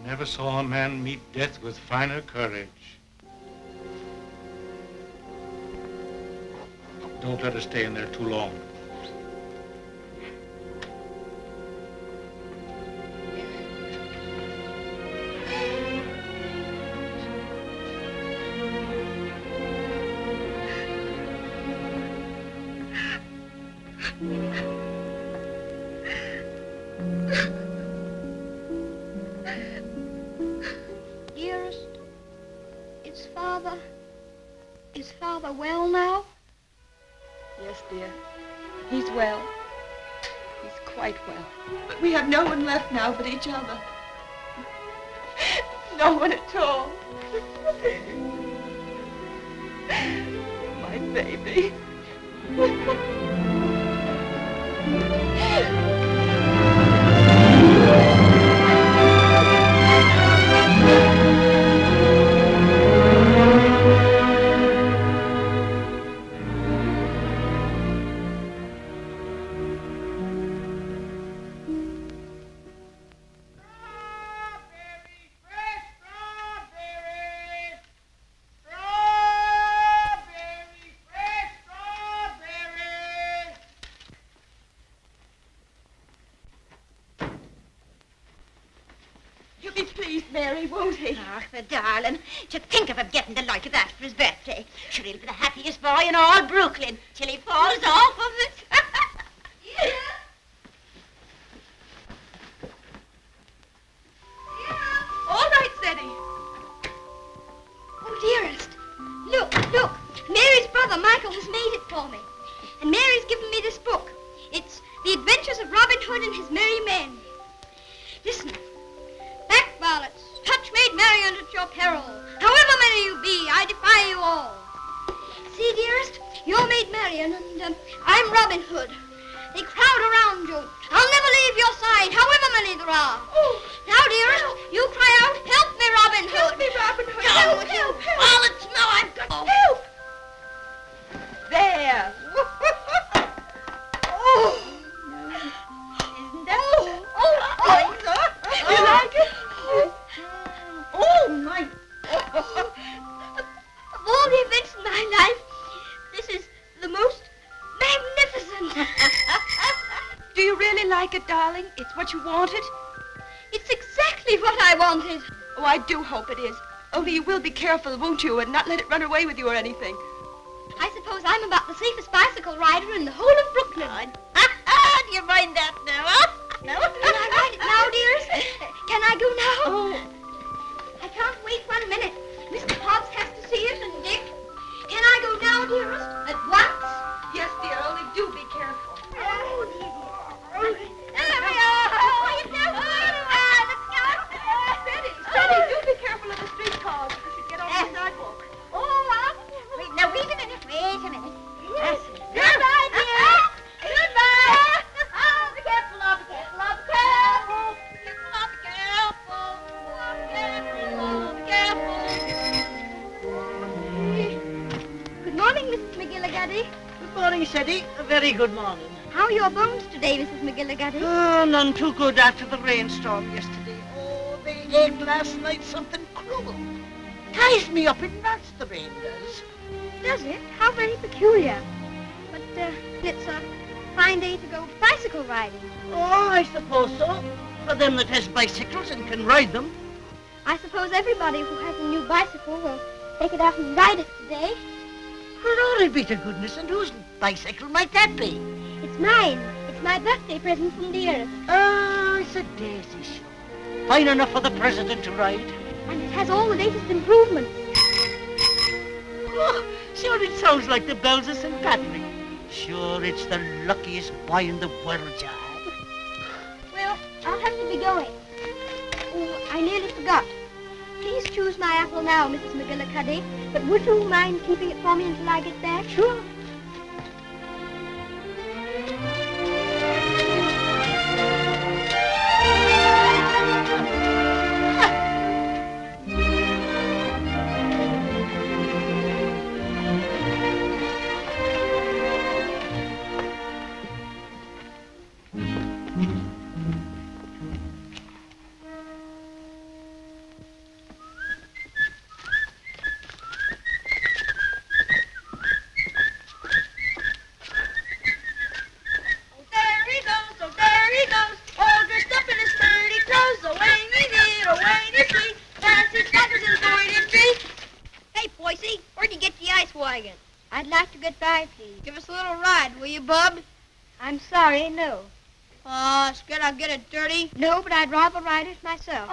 Never saw a man meet death with finer courage. Don't let her stay in there too long. Dearest, is Father well now? Yes, dear. He's well. He's quite well. But we have no one left now but each other. No one at all. My baby. Mary, won't he? Ach, the darling. To think of him getting the like of that for his birthday. Sure, he'll be the happiest boy in all Brooklyn till he falls off of it. Yeah. All right, Zeddy. Oh, dearest. Look. Mary's brother, Michael, has made it for me. And Mary's given me this book. It's The Adventures of Robin Hood and His Merry Men. Listen. Back, varlets, touch maid Marian at your peril. However many you be, I defy you all. See, dearest, you're maid Marian, and I'm Robin Hood. They crowd around you. I'll never leave your side, however many there are. Oh, now, dearest, you cry out, help me, Robin Hood. Help me, Robin Hood. Help. Varlets, now I've got... Help! There. Oh. Isn't that... You like it? Oh, my... Of all the events in my life, this is the most magnificent. Do you really like it, darling? It's what you wanted? It's exactly what I wanted. Oh, I do hope it is. Only you will be careful, won't you, and not let it run away with you or anything. I suppose I'm about the safest bicycle rider in the whole of Brooklyn. Do you mind that now, huh? No? Can I ride it now, dearest? Can I go now? Oh. I can't wait 1 minute. Mr. Hobbs has to see it, and Dick. Can I go now, dearest? At once? Yes, dear, only do be careful. Oh, dear. There we are. Let's go. Steady, do be careful of the streetcars if you should get off the sidewalk. Wait a minute. Yes. Goodbye, dear. Goodbye. Oh, be careful, be careful, be careful. Good morning, Mrs. McGillicuddy. Good morning, Seddy. A very good morning. How are your bones today, Mrs. McGillicuddy? Oh, none too good after the rainstorm yesterday. Oh, they ached last night something cruel. Ties me up in knots, the rain does. Does it? How very peculiar. But it's a fine day to go bicycle riding. Oh, I suppose so. For them that has bicycles and can ride them. I suppose everybody who has a new bicycle will take it out and ride it today. Glory be to goodness, and whose bicycle might that be? It's mine. It's my birthday present from dearest. Oh, it's a daisy show. Fine enough for the president to ride. And it has all the latest improvements. Oh, sure it sounds like the bells of St. Patrick. Sure, it's the luckiest boy in the world, John. Well, I'll have to be going. Oh, I nearly forgot. Please choose my apple now, Mrs. McGillicuddy. But would you mind keeping it for me until I get back? Sure. get by, please? Give us a little ride, will you, Bub? I'm sorry, no. Oh, scared I'll get it dirty? No, but I'd rather ride it myself.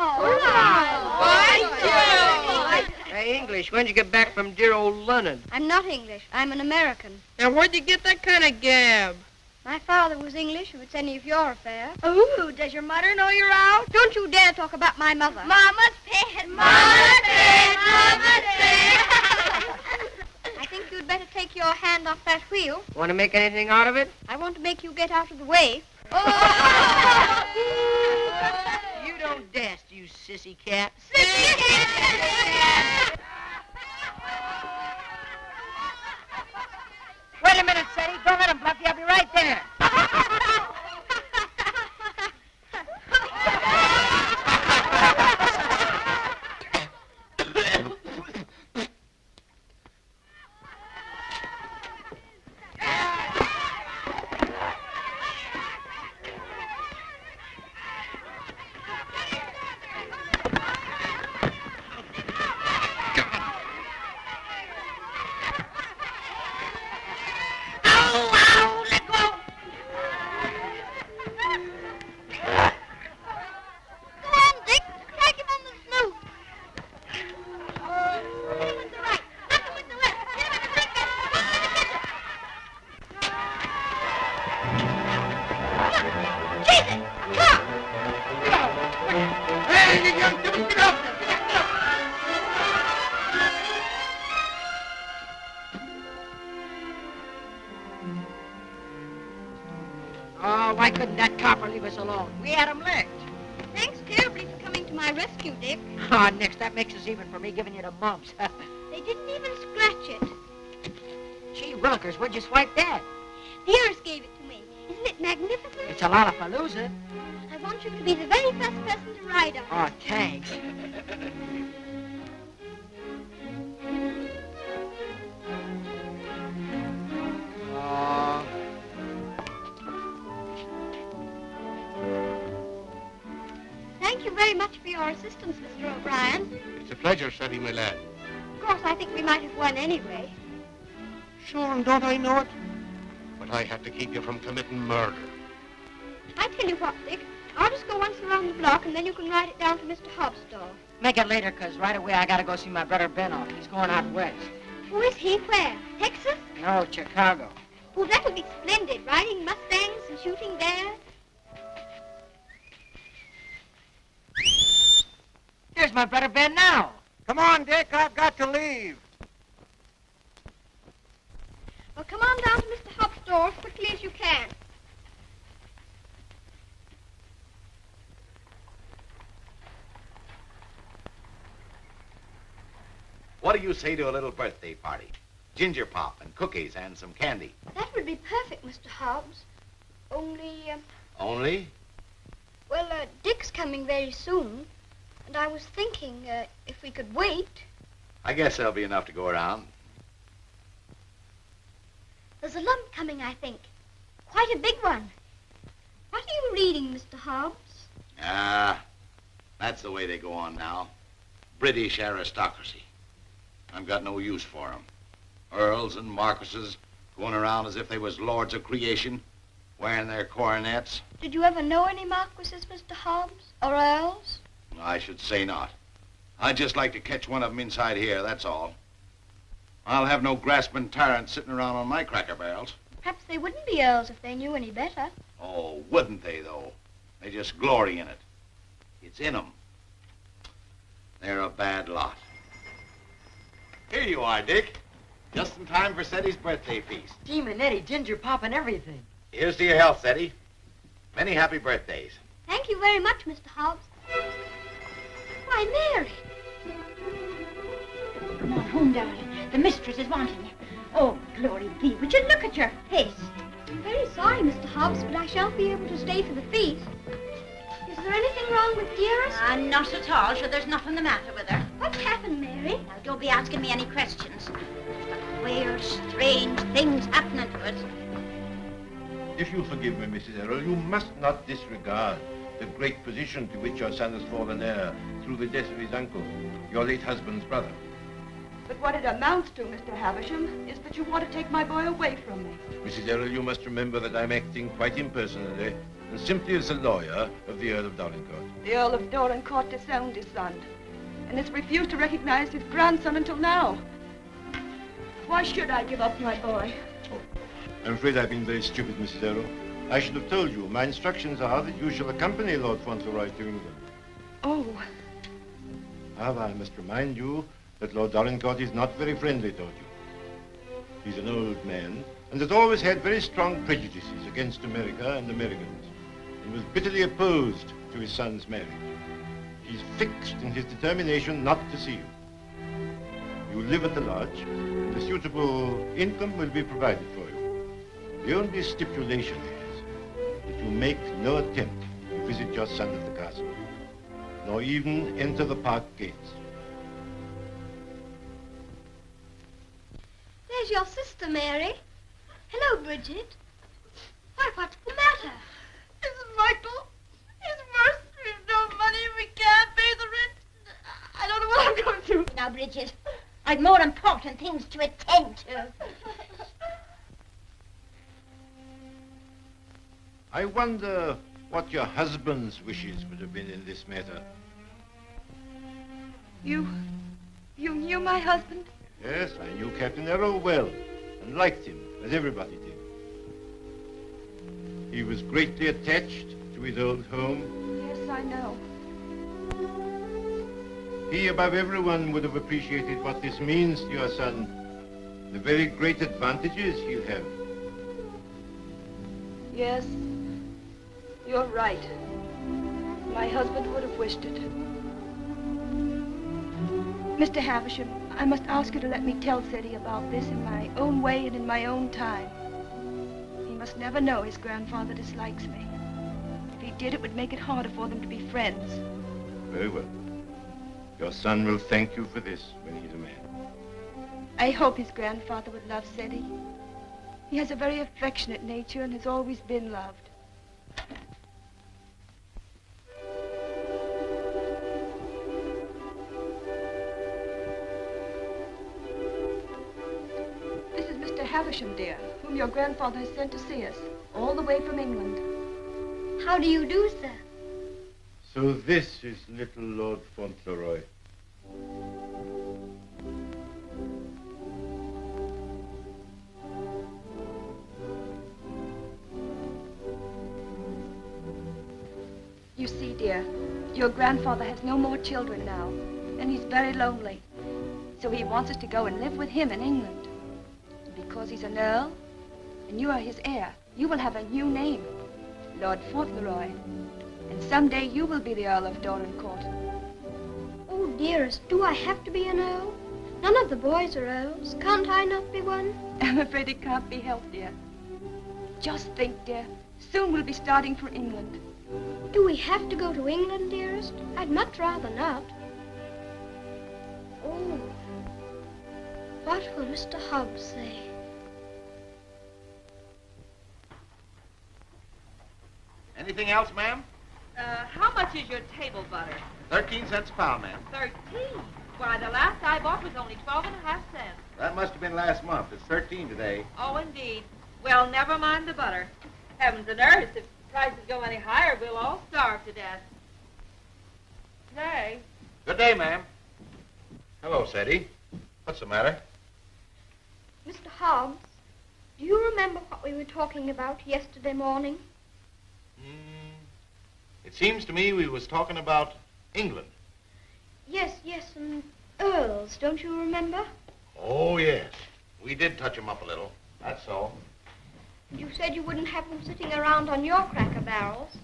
Hey, English, when'd you get back from dear old London? I'm not English. I'm an American. Now, where'd you get that kind of gab? My father was English, if it's any of your affair. Oh, does your mother know you're out? Don't you dare talk about my mother. Mama's pet, Mama's pet, Mama's pet. I think you'd better take your hand off that wheel. Want to make anything out of it? I want to make you get out of the way. You don't dast, you sissy cat. Sissy cat! Wait a minute, Sadie. Don't let him bluff you. I'll be right there. Oh, why couldn't that copper leave us alone? We had him licked. Thanks terribly for coming to my rescue, Dick. Oh, Nix, that makes us even for me giving you the mumps. They didn't even scratch it. Gee, Wilkers, where'd you swipe that? The heiress gave it to me. Isn't it magnificent? It's a lollapalooza. I want you to be the very first person to ride on it. Oh, thanks. Thank you very much for your assistance, Mr. O'Brien. It's a pleasure, Sadie, my lad. Of course, I think we might have won anyway. Sure, and don't I know it? But I had to keep you from committing murder. I tell you what, Dick. I'll just go once around the block, and then you can ride it down to Mr. Hobbs' store. Make it later, 'cause right away I gotta go see my brother Ben off. He's going out west. Who is he? Where? Texas? No, Chicago. Oh, that would be splendid, riding Mustangs and shooting bears. Here's my brother Ben now. Come on, Dick, I've got to leave. Well, come on down to Mr. Hobbs' store as quickly as you can. What do you say to a little birthday party? Ginger pop and cookies and some candy. That would be perfect, Mr. Hobbs. Only, Only? well, Dick's coming very soon. And I was thinking, if we could wait. I guess there'll be enough to go around. There's a lump coming, I think. Quite a big one. What are you reading, Mr. Hobbs? That's the way they go on now. British aristocracy. I've got no use for 'em. Earls and marquises going around as if they was lords of creation, wearing their coronets. Did you ever know any marquises, Mr. Hobbs? Or earls? I should say not. I'd just like to catch one of 'em inside here, that's all. I'll have no grasping tyrants sitting around on my cracker barrels. Perhaps they wouldn't be earls if they knew any better. Oh, wouldn't they, though? They just glory in it. It's in 'em. They're a bad lot. Here you are, Dick. Just in time for Seddy's birthday feast. Gee, Manetti, ginger pop and everything. Here's to your health, Seddy. Many happy birthdays. Thank you very much, Mr. Hobbs. Why, Mary. Come on home, darling. The mistress is wanting you. Oh, glory be. Would you look at your face? I'm very sorry, Mr. Hobbs, but I shan't be able to stay for the feast. Is there anything wrong with dearest? Not at all. Sure, there's nothing the matter with her. What's happened, Mary? Now, don't be asking me any questions. But queer, strange things happening to us. If you'll forgive me, Mrs. Errol, you must not disregard the great position to which your son has fallen heir through the death of his uncle, your late husband's brother. But what it amounts to, Mr. Havisham, is that you want to take my boy away from me. Mrs. Errol, you must remember that I'm acting quite impersonally and simply as a lawyer of the Earl of Dorincourt. The Earl of Dorincourt disowned his son and has refused to recognize his grandson until now. Why should I give up my boy? I'm afraid I've been very stupid, Mrs. Errol. I should have told you. My instructions are that you shall accompany Lord Fauntleroy to England. Oh, However, I must remind you that Lord Dorincourt is not very friendly toward you. He's an old man and has always had very strong prejudices against America and Americans, and was bitterly opposed to his son's marriage. He's fixed in his determination not to see you. You live at the lodge, and a suitable income will be provided for you. The only stipulation is that you make no attempt to visit your son at the castle, nor even enter the park gates. There's your sister, Mary. Hello, Bridget. Why, what's the matter? Mrs. Michael, it's worse. We've no money. We can't pay the rent. I don't know what I'm going to do. Now, Bridget, I've more important things to attend to. I wonder what your husband's wishes would have been in this matter. you knew my husband? Yes, I knew Captain Errol well and liked him, as everybody did. He was greatly attached to his old home. Yes, I know. He, above everyone, would have appreciated what this means to your son, the very great advantages he'll have. Yes, you're right. My husband would have wished it. Mr. Havisham, I must ask you to let me tell Ceddie about this in my own way and in my own time. He must never know his grandfather dislikes me. If he did, it would make it harder for them to be friends. Very well. Your son will thank you for this when he's a man. I hope his grandfather would love Ceddie. He has a very affectionate nature and has always been loved. This is Mr. Havisham, dear, whom your grandfather has sent to see us, all the way from England. How do you do, sir? So this is little Lord Fauntleroy. You see, dear, your grandfather has no more children now, and he's very lonely. So he wants us to go and live with him in England. Because he's an earl, and you are his heir, you will have a new name, Lord Fauntleroy. And someday you will be the Earl of Dorincourt. Oh, dearest, do I have to be an earl? None of the boys are earls. Can't I not be one? I'm afraid it can't be helped, dear. Just think, dear, soon we'll be starting for England. Do we have to go to England, dearest? I'd much rather not. Oh, what will Mr. Hobbs say? Anything else, ma'am? How much is your table butter? 13 cents a pound, ma'am. 13. Why, the last I bought was only 12 and a half cents. That must have been last month. It's 13 today. Oh, indeed. Well, never mind the butter. Heavens and earth, if prices go any higher, we'll all starve to death. Nay. Good day, ma'am. Hello, Ceddie. What's the matter? Mr. Hobbs, do you remember what we were talking about yesterday morning? It seems to me we was talking about England. Yes, and earls, don't you remember? Oh, yes. We did touch 'em up a little. That's all. You said you wouldn't have them sitting around on your cracker barrels.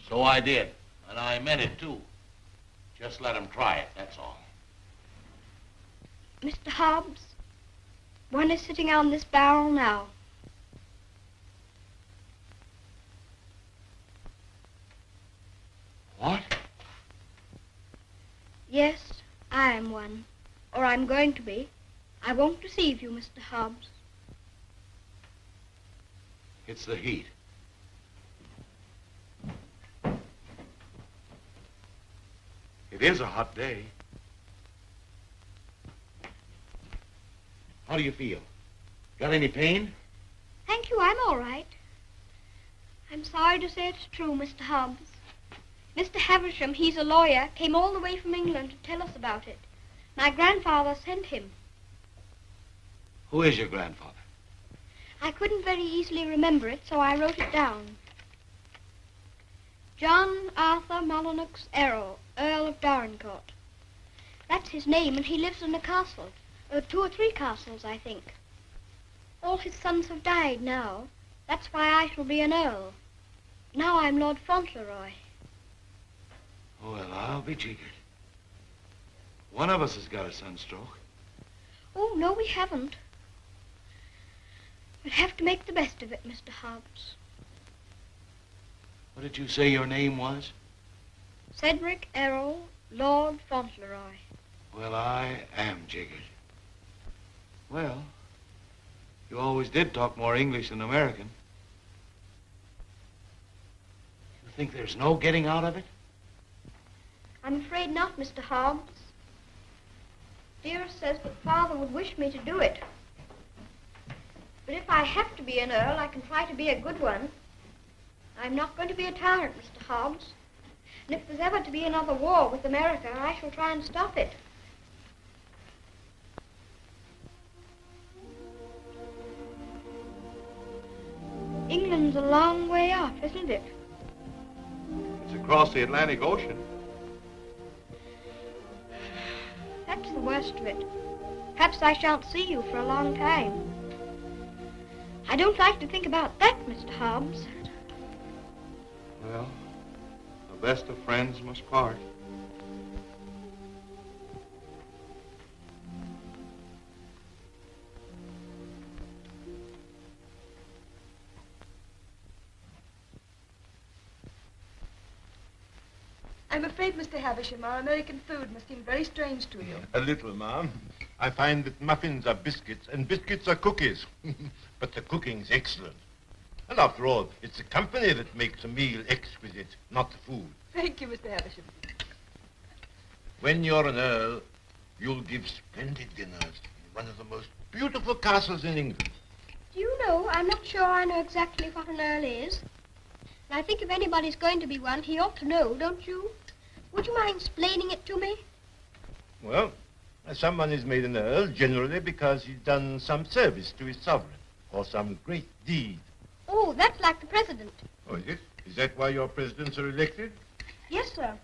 So I did. And I meant it, too. Just let 'em try it, that's all. Mr. Hobbs, one is sitting on this barrel now. What? Yes, I am one. Or I'm going to be. I won't deceive you, Mr. Hobbs. It's the heat. It is a hot day. How do you feel? Got any pain? Thank you, I'm all right. I'm sorry to say it's true, Mr. Hobbs. Mr. Havisham, he's a lawyer, came all the way from England to tell us about it. My grandfather sent him. Who is your grandfather? I couldn't very easily remember it, so I wrote it down. John Arthur Molyneux Errol, Earl of Dorincourt. That's his name, and he lives in a castle. 2 or 3 castles, I think. All his sons have died now. That's why I shall be an earl. Now I'm Lord Fauntleroy. Well, I'll be jiggered. One of us has got a sunstroke. Oh, no, we haven't. We'll have to make the best of it, Mr. Hobbs. What did you say your name was? Cedric Errol, Lord Fauntleroy. Well, I am jiggered. Well, you always did talk more English than American. You think there's no getting out of it? I'm afraid not, Mr. Hobbs. Dearest says that Father would wish me to do it. But if I have to be an earl, I can try to be a good one. I'm not going to be a tyrant, Mr. Hobbs. And if there's ever to be another war with America, I shall try and stop it. England's a long way off, isn't it? It's across the Atlantic Ocean. That's the worst of it. Perhaps I shan't see you for a long time. I don't like to think about that, Mr. Hobbs. Well, the best of friends must part. I'm afraid, Mr. Havisham, our American food must seem very strange to you. A little, ma'am. I find that muffins are biscuits and biscuits are cookies. But the cooking's excellent. And after all, it's the company that makes a meal exquisite, not the food. Thank you, Mr. Havisham. When you're an earl, you'll give splendid dinners in one of the most beautiful castles in England. Do you know, I'm not sure I know exactly what an earl is. And I think if anybody's going to be one, he ought to know, don't you? Would you mind explaining it to me? Well, someone is made an earl generally because he's done some service to his sovereign or some great deed. Oh, that's like the president. Oh, is it? Is that why your presidents are elected? Yes, sir.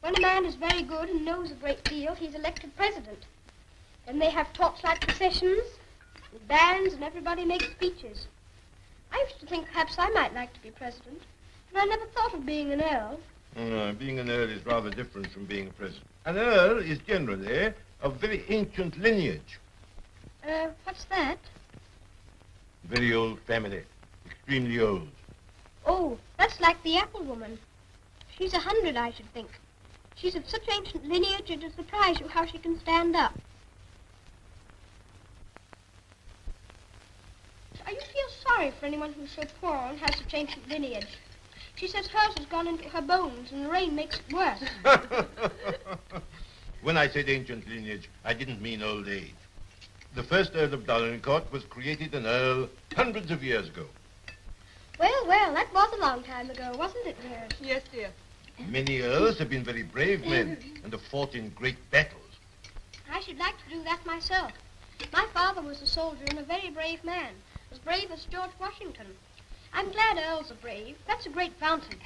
When a man is very good and knows a great deal, he's elected president. Then they have torchlight processions, and bands, and everybody makes speeches. I used to think perhaps I might like to be president, but I never thought of being an earl. No, being an earl is rather different from being a president. An earl is generally of very ancient lineage. What's that? Very old family. Extremely old. Oh, that's like the apple woman. She's 100, I should think. She's of such ancient lineage, it'll surprise you how she can stand up. I used to feel sorry for anyone who's so poor and has such ancient lineage. She says hers has gone into her bones, and the rain makes it worse. When I said ancient lineage, I didn't mean old age. The first Earl of Dorincourt was created an earl hundreds of years ago. Well, well, that was a long time ago, wasn't it, dear? Yes, dear. Many earls have been very brave men and have fought in great battles. I should like to do that myself. My father was a soldier and a very brave man, as brave as George Washington. I'm glad earls are brave. That's a great advantage.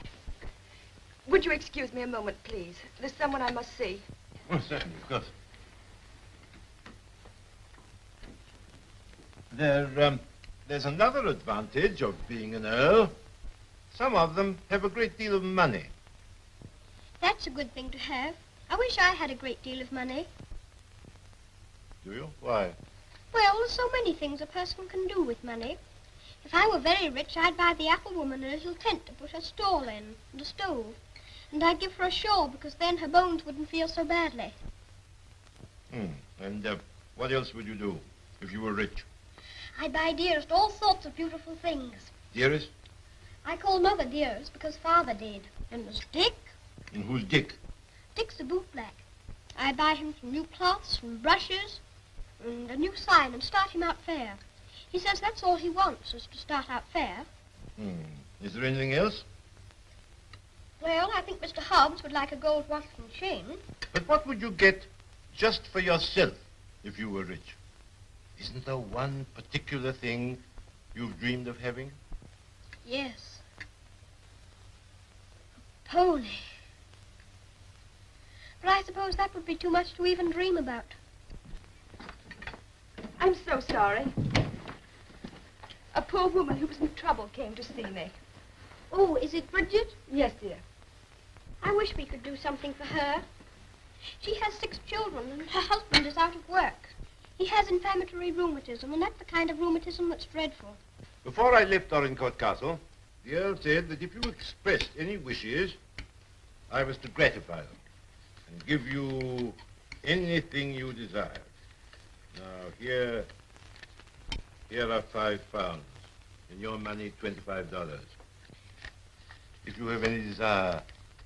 Would you excuse me a moment, please? There's someone I must see. Oh, certainly, of course. There's another advantage of being an earl. Some of them have a great deal of money. That's a good thing to have. I wish I had a great deal of money. Do you? Why? Well, there's so many things a person can do with money. If I were very rich, I'd buy the apple woman a little tent to put her stall in, and a stove. And I'd give her a shawl, because then her bones wouldn't feel so badly. And what else would you do if you were rich? I'd buy Dearest all sorts of beautiful things. Dearest? I call Mother Dearest because Father did. And there's Dick. And who's Dick? Dick's a bootblack. I buy him some new cloths and brushes. and a new sign and start him out fair. He says that's all he wants, is to start out fair. Is there anything else? Well, I think Mr. Hobbs would like a gold watch and chain. But what would you get just for yourself if you were rich? Isn't there one particular thing you've dreamed of having? Yes. A pony. But I suppose that would be too much to even dream about. I'm so sorry. A poor woman who was in trouble came to see me. Oh, is it Bridget? Yes, dear. I wish we could do something for her. She has 6 children, and her husband is out of work. He has inflammatory rheumatism, and that's the kind of rheumatism that's dreadful. Before I left Dorincourt Castle, the Earl said that if you expressed any wishes, I was to gratify them and give you anything you desired. Now, here are 5 pounds. In your money, $25. If you have any desire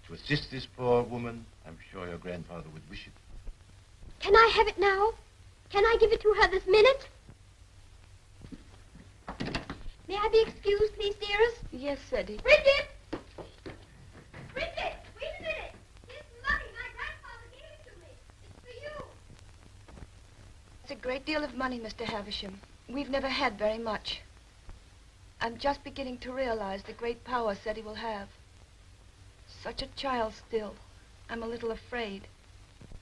to assist this poor woman, I'm sure your grandfather would wish it. Can I have it now? Can I give it to her this minute? May I be excused, please, dearest? Yes, Eddie. Bridget! Bridget, wait a minute. Here's money. My grandfather gave it to me. It's for you. It's a great deal of money, Mr. Havisham. We've never had very much. I'm just beginning to realize the great power Eddie will have. Such a child still. I'm a little afraid.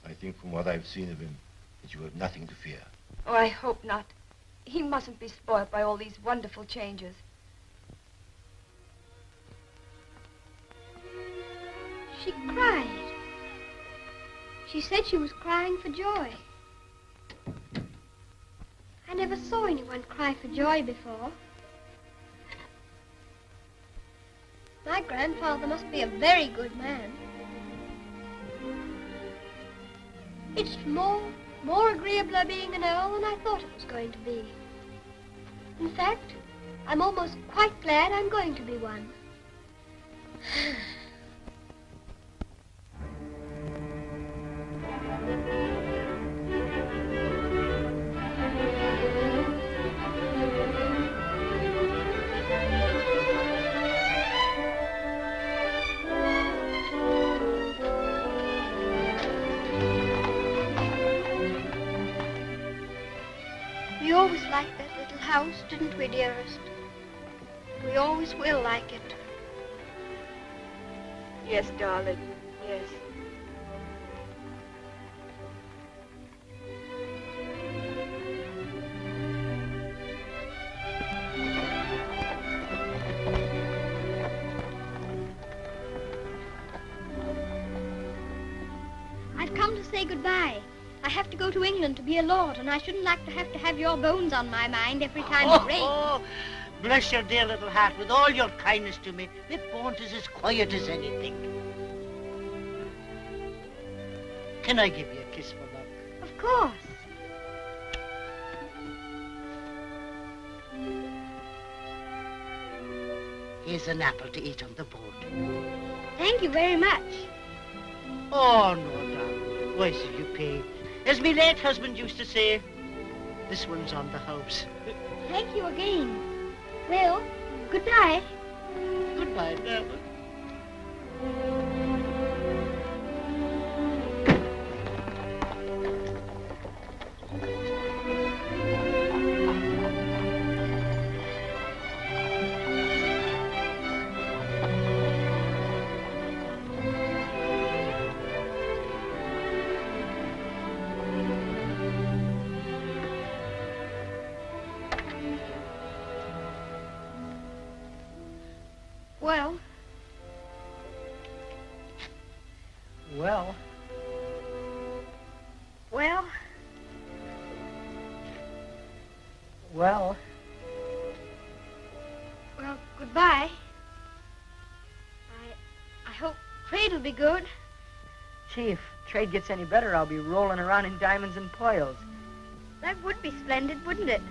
I think from what I've seen of him, that you have nothing to fear. Oh, I hope not. He mustn't be spoiled by all these wonderful changes. She cried. She said she was crying for joy. I never saw anyone cry for joy before. My grandfather must be a very good man. It's more agreeable being an earl than I thought it was going to be. In fact, I'm almost quite glad I'm going to be one. We always liked that little house, didn't we, dearest? We always will like it. Yes, darling. Yes. I've come to say goodbye. I have to go to England to be a lord, and I shouldn't like to have your bones on my mind every time it rains. Oh, bless your dear little heart with all your kindness to me. Miss Bones is as quiet as anything. Can I give you a kiss for luck? Of course. Here's an apple to eat on the boat. Thank you very much. Oh, no, darling. Why should you pay? As me late husband used to say, this one's on the house. Thank you again. Well, goodbye. Goodbye, darling. Well, Well, well, well, well, goodbye. I hope trade'll be good. Gee, if trade gets any better, I'll be rolling around in diamonds and pearls. That would be splendid, wouldn't it?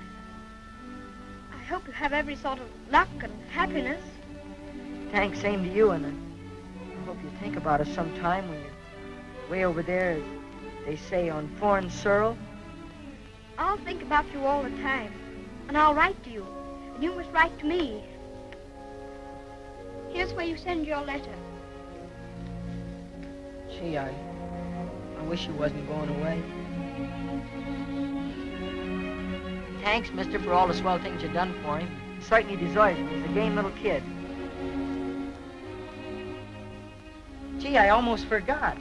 I hope you have every sort of luck and happiness. Thanks, same to you, and I hope you think about us sometime when you're way over there, as they say, on foreign soil. I'll think about you all the time. And I'll write to you. And you must write to me. Here's where you send your letter. Gee, I wish you wasn't going away. Thanks, mister, for all the swell things you've done for him. He certainly deserves it. He's a game little kid. Gee, I almost forgot.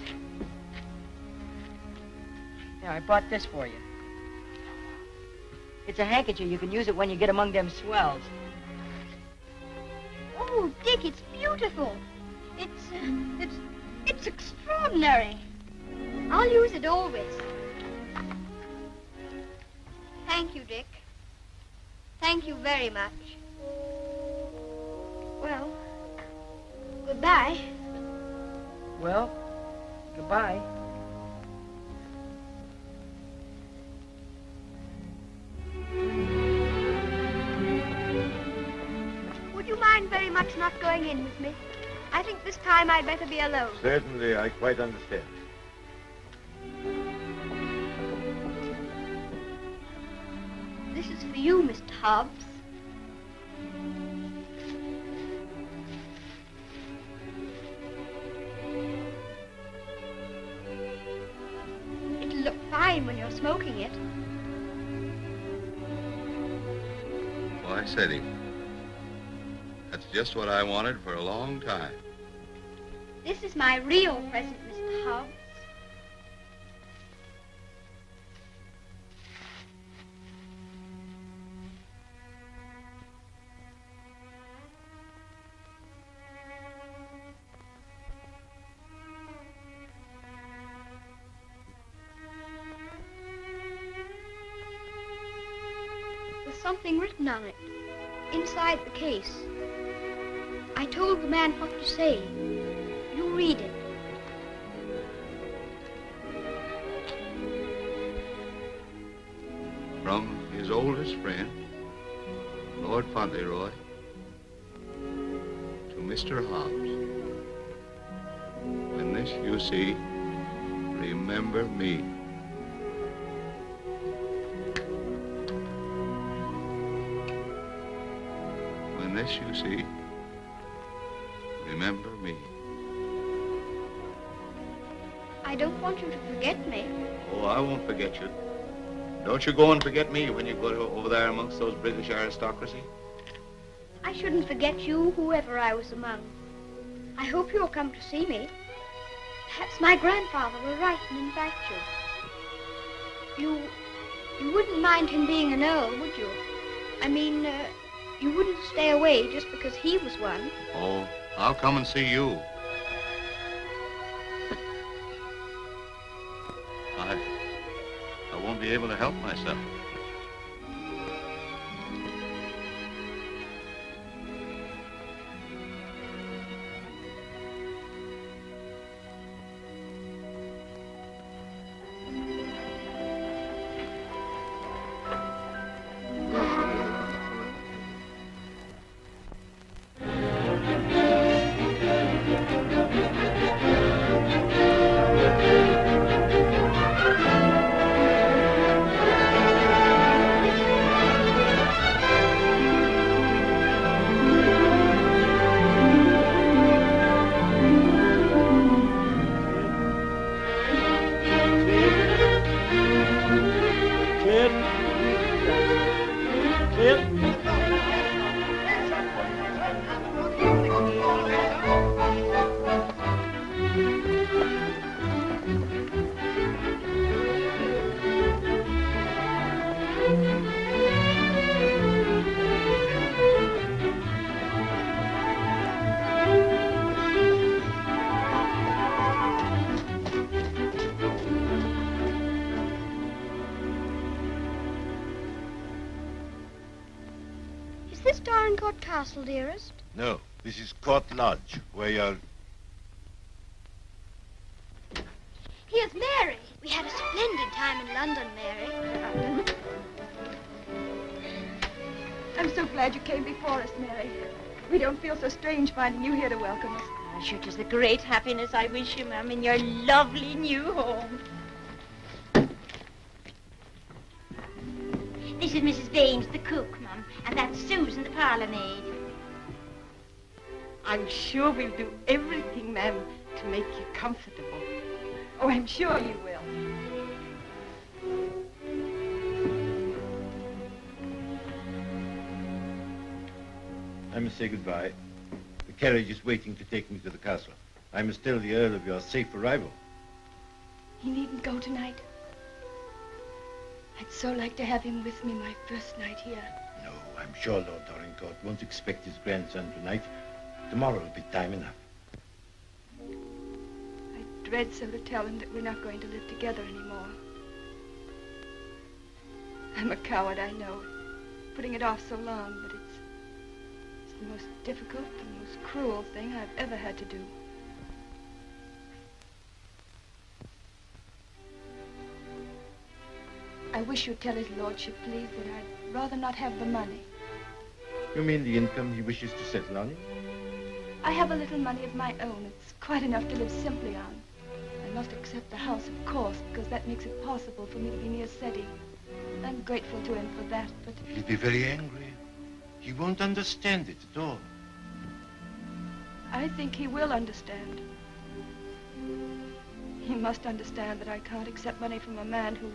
Yeah, I bought this for you. It's a handkerchief. You can use it when you get among them swells. Oh, Dick, it's beautiful. It's extraordinary. I'll use it always. Thank you, Dick. Thank you very much. Well, goodbye. Well, goodbye. Would you mind very much not going in with me? I think this time I'd better be alone. Certainly, I quite understand. This is for you, Mr. Hobbs. It'll look fine when you're smoking it. Why, Sadie, that's just what I wanted for a long time. This is my real present, Mr. Hobbs. There's something written on it, inside the case. I told the man what to say. You read it. From his oldest friend, Lord Fauntleroy, to Mr. Hobbs. When this you see, remember me. When this you see, remember me. I don't want you to forget me. Oh, I won't forget you. Don't you go and forget me when you go over there amongst those British aristocracy. I shouldn't forget you, whoever I was among. I hope you'll come to see me. Perhaps my grandfather will write and invite you. You wouldn't mind him being an earl, would you? I mean, you wouldn't stay away just because he was one. Oh, I'll come and see you. I won't be able to help myself. Castle, dearest? No, this is Court Lodge, where you're... Here's Mary. We had a splendid time in London, Mary. I'm so glad you came before us, Mary. We don't feel so strange finding you here to welcome us. I'm sure it is a great happiness I wish you, ma'am, in your lovely new home. This is Mrs. Baines, the cook, Mum, and that's Susan, the parlour maid. I'm sure we'll do everything, ma'am, to make you comfortable. Oh, I'm sure you will. I must say goodbye. The carriage is waiting to take me to the castle. I must tell the Earl of your safe arrival. He needn't go tonight. I'd so like to have him with me my first night here. No, I'm sure Lord Dorincourt won't expect his grandson tonight. Tomorrow will be time enough. I dread so to tell him that we're not going to live together anymore. I'm a coward, I know, putting it off so long, but it's the most difficult, the most cruel thing I've ever had to do. I wish you'd tell his lordship, please, that I'd rather not have the money. You mean the income he wishes to settle on you? I have a little money of my own. It's quite enough to live simply on. I must accept the house, of course, because that makes it possible for me to be near Seti. I'm grateful to him for that, but... He'll be very angry. He won't understand it at all. I think he will understand. He must understand that I can't accept money from a man who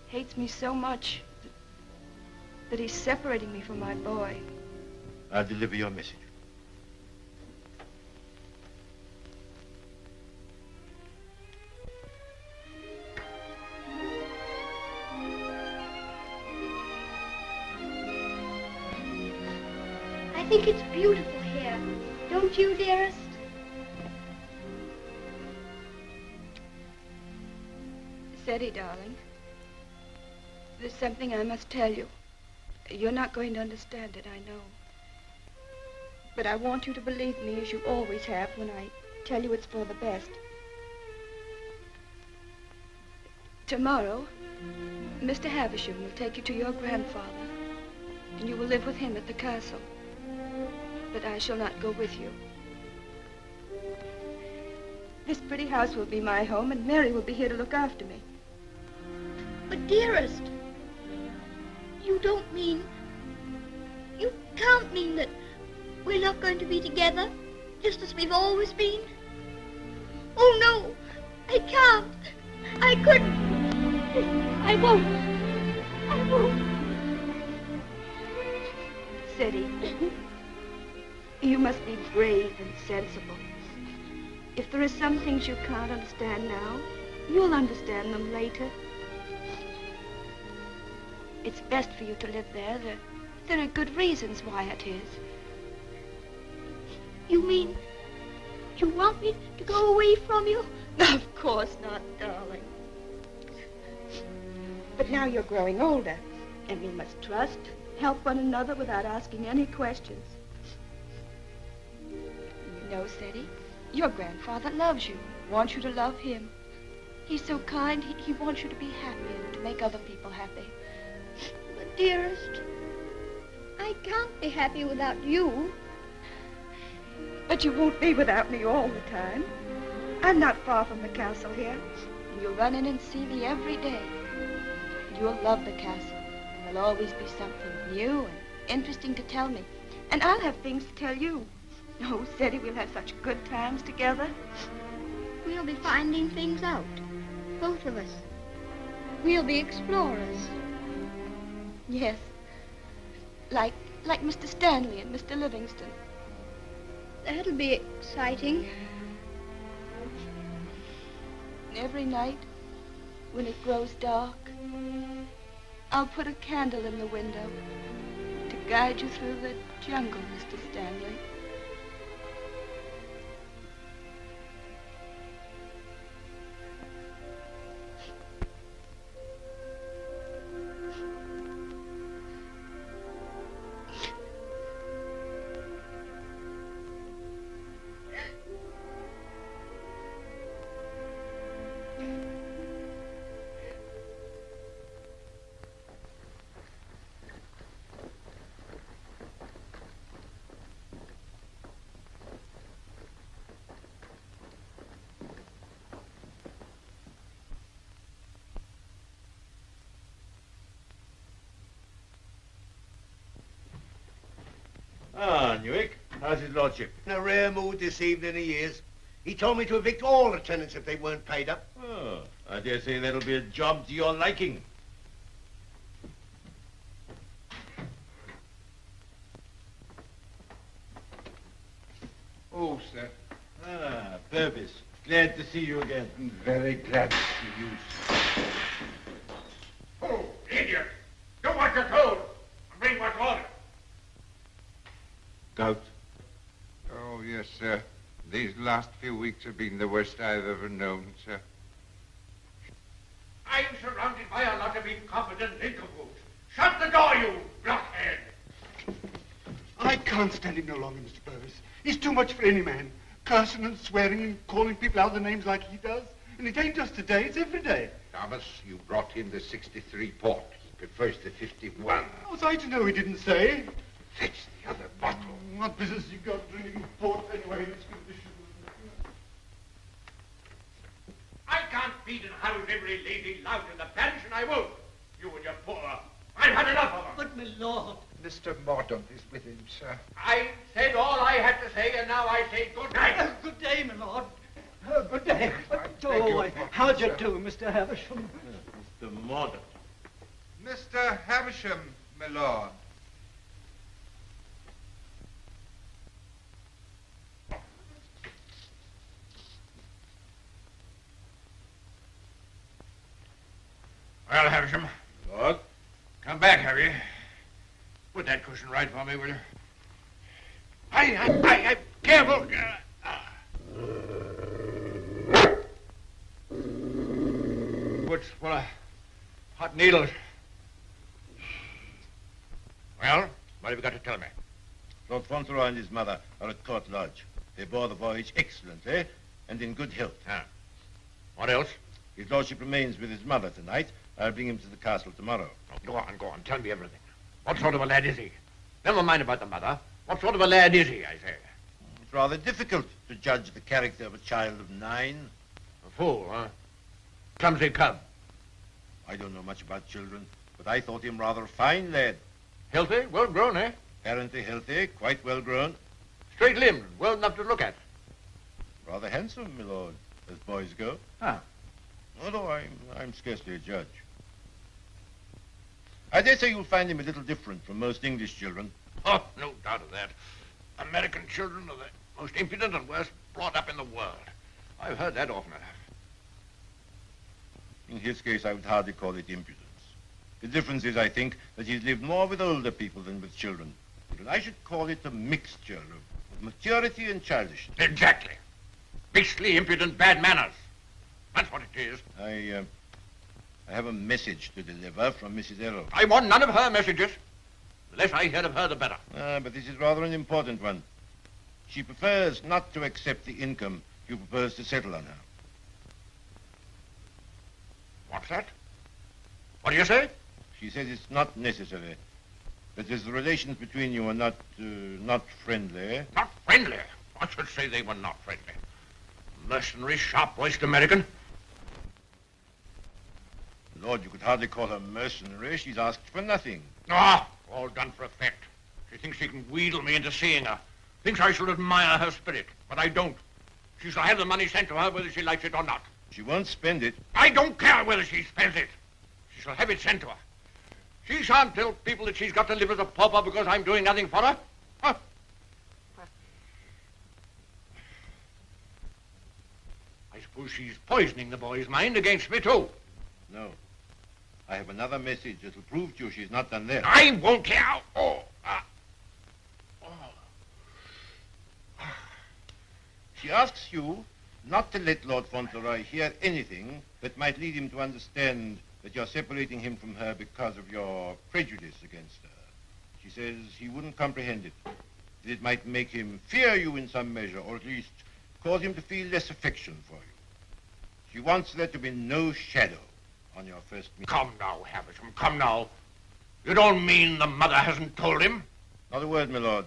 hates me so much that he's separating me from my boy. I'll deliver your message. I think it's beautiful here. Don't you, dearest? Seti, darling, there's something I must tell you. You're not going to understand it, I know. But I want you to believe me as you always have when I tell you it's for the best. Tomorrow, Mr. Havisham will take you to your grandfather, and you will live with him at the castle. But I shall not go with you. This pretty house will be my home, and Mary will be here to look after me. But dearest, you don't mean... You can't mean that we're not going to be together, just as we've always been. Oh, no, I can't. I couldn't. I won't. I won't. Seti, you must be brave and sensible. If there are some things you can't understand now, you'll understand them later. It's best for you to live there. There are good reasons why it is. You mean you want me to go away from you? Of course not, darling. But now you're growing older, and we must trust, help one another without asking any questions. You know, Seti, your grandfather loves you, wants you to love him. He's so kind, he wants you to be happy and to make other people happy. But dearest, I can't be happy without you. But you won't be without me all the time. I'm not far from the castle here, and you'll run in and see me every day. You'll love the castle, and there'll always be something new and interesting to tell me. And I'll have things to tell you. Oh, Seti, we'll have such good times together. We'll be finding things out, both of us. We'll be explorers. Yes, like Mr. Stanley and Mr. Livingston. That'll be exciting. And every night, when it grows dark, I'll put a candle in the window to guide you through the jungle, Mr. Stanley. How's his lordship? In a rare mood this evening he is. He told me to evict all the tenants if they weren't paid up. Oh, I dare say that'll be a job to your liking. Oh, sir. Ah, Purvis. Glad to see you again. Very glad to see you, sir. Oh, idiot! Do what you're told and bring what's ordered. Gout. Oh, yes, sir. These last few weeks have been the worst I've ever known, sir. I'm surrounded by a lot of incompetent nincompoops. Shut the door, you blockhead! I can't stand him no longer, Mr. Purvis. He's too much for any man. Cursing and swearing and calling people out their names like he does. And it ain't just today, it's every day. Thomas, you brought him the 63 port. He prefers the 51. How was I to know he didn't say? Fetch the other bottle. What business you got drinking port anyway in this condition? I can't feed and house every lazy lout in the parish, and I won't. You and your poor. I've had enough of them. But, my lord. Mr. Mordaunt is with him, sir. I said all I had to say, and now I say good night. Good day, my lord. Good day. beg your How'd you pardon, do, Mr. Havisham? Mr. Mordaunt. Mr. Havisham, my lord. Well, Havisham. Lord? Come back, have you? Put that cushion right for me, will you? I careful. What's full of hot needles? Well, what have you got to tell me? Lord Fauntleroy and his mother are at Court Lodge. They bore the voyage excellently and in good health. Ah. What else? His lordship remains with his mother tonight. I'll bring him to the castle tomorrow. Oh, go on. Tell me everything. What sort of a lad is he? Never mind about the mother. What sort of a lad is he, I say? It's rather difficult to judge the character of a child of 9. A fool, huh? Clumsy cub. I don't know much about children, but I thought him rather a fine lad. Healthy, well grown, eh? Apparently healthy, quite well grown. Straight-limbed, well enough to look at. Rather handsome, my lord, as boys go. Ah. Although I'm scarcely a judge. I dare say you'll find him a little different from most English children. Oh, no doubt of that. American children are the most impudent and worst brought up in the world. I've heard that often enough. In his case, I would hardly call it impudence. The difference is, I think, that he's lived more with older people than with children. But I should call it a mixture of maturity and childishness. Exactly. Beastly, impudent, bad manners. That's what it is. I have a message to deliver from Mrs. Errol. I want none of her messages. The less I hear of her, the better. But this is rather an important one. She prefers not to accept the income you propose to settle on her. What's that? What do you say? She says it's not necessary. That as the relations between you are not friendly. Not friendly? I should say they were not friendly. Mercenary, sharp-voiced American. Lord, you could hardly call her mercenary. She's asked for nothing. Ah, all done for effect. She thinks she can wheedle me into seeing her. Thinks I shall admire her spirit, but I don't. She shall have the money sent to her whether she likes it or not. She won't spend it. I don't care whether she spends it. She shall have it sent to her. She shan't tell people that she's got to live as a pauper because I'm doing nothing for her. Huh? I suppose she's poisoning the boy's mind against me, too. No. I have another message that'll prove to you she's not done there. I won't care. She asks you not to let Lord Fauntleroy hear anything that might lead him to understand that you're separating him from her because of your prejudice against her. She says he wouldn't comprehend it. That it might make him fear you in some measure, or at least cause him to feel less affection for you. She wants there to be no shadow on your first meeting. Come now, Havisham, come now. You don't mean the mother hasn't told him? Not a word, my lord.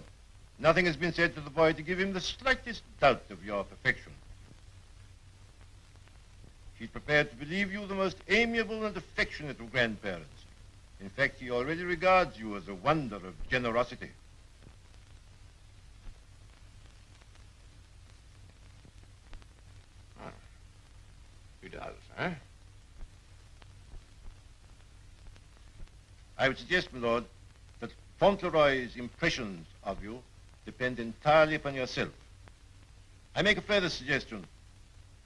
Nothing has been said to the boy to give him the slightest doubt of your perfection. She's prepared to believe you the most amiable and affectionate of grandparents. In fact, he already regards you as a wonder of generosity. does, eh? I would suggest, my lord, that Fauntleroy's impressions of you depend entirely upon yourself. I make a further suggestion,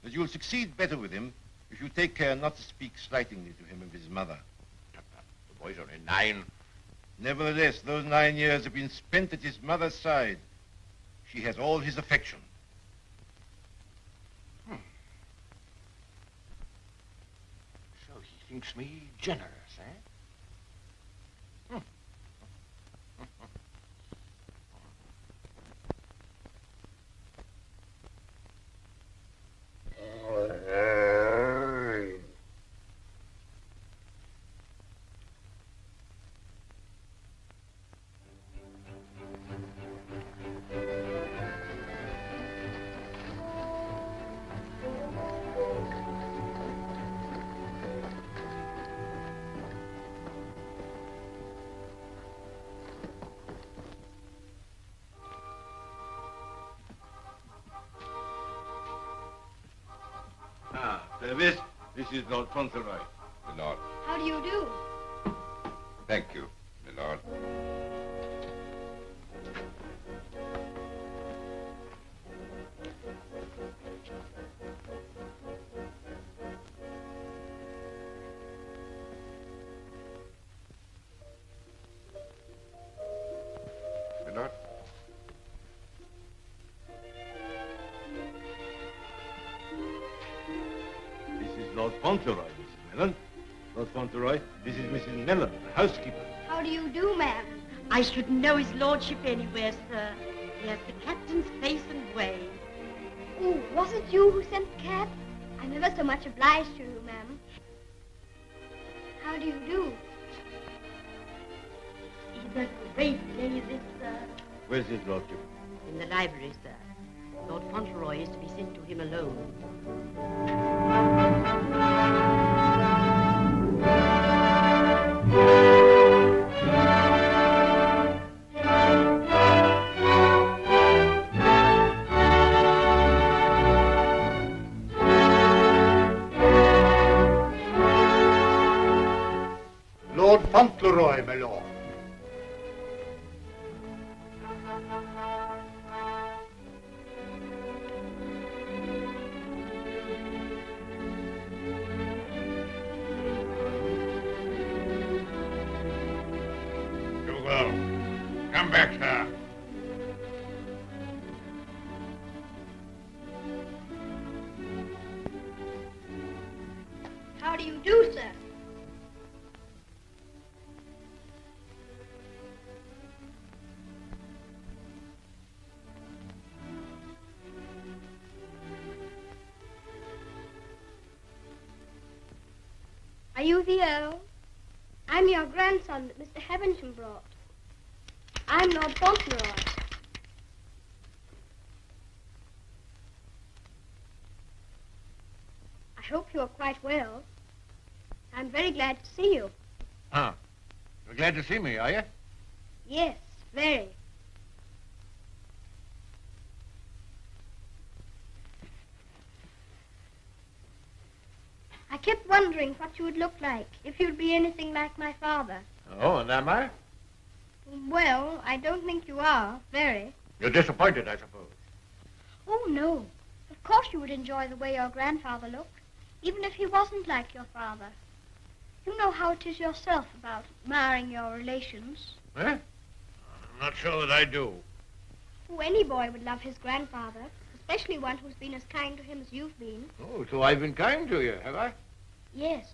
that you'll succeed better with him if you take care not to speak slightingly to him of his mother. The boy's only 9. Nevertheless, those 9 years have been spent at his mother's side. She has all his affection. So he thinks me generous, eh? Purvis, this is Lord Fauntleroy. My lord. How do you do? Thank you, my lord. My lord. Lord Fauntleroy, Mrs. Mellon. Lord Fauntleroy, this is Mrs. Mellon, the housekeeper. How do you do, ma'am? I shouldn't know his lordship anywhere, sir. He has the captain's face and way. Oh, was it you who sent the cab? I'm ever so much obliged to you, ma'am. How do you do? He's a great lady, sir. Where's his lordship? In the library, sir. Lord Fauntleroy is to be sent to him alone. Lord Fauntleroy, my lord. Dougal, come back, sir. How do you do, sir? Are you the Earl? I'm your grandson that Mr. Heavensham brought. I'm Lord Fauntleroy. I hope you're quite well. I'm very glad to see you. Ah, you're glad to see me, are you? Yes, very. I kept wondering what you would look like if you'd be anything like my father. Oh, and am I? Well, I don't think you are, very. You're disappointed, I suppose. Oh, no. Of course you would enjoy the way your grandfather looked, even if he wasn't like your father. You know how it is yourself about admiring your relations. Eh? I'm not sure that I do. Oh, any boy would love his grandfather, especially one who's been as kind to him as you've been. Oh, so I've been kind to you, have I? Yes.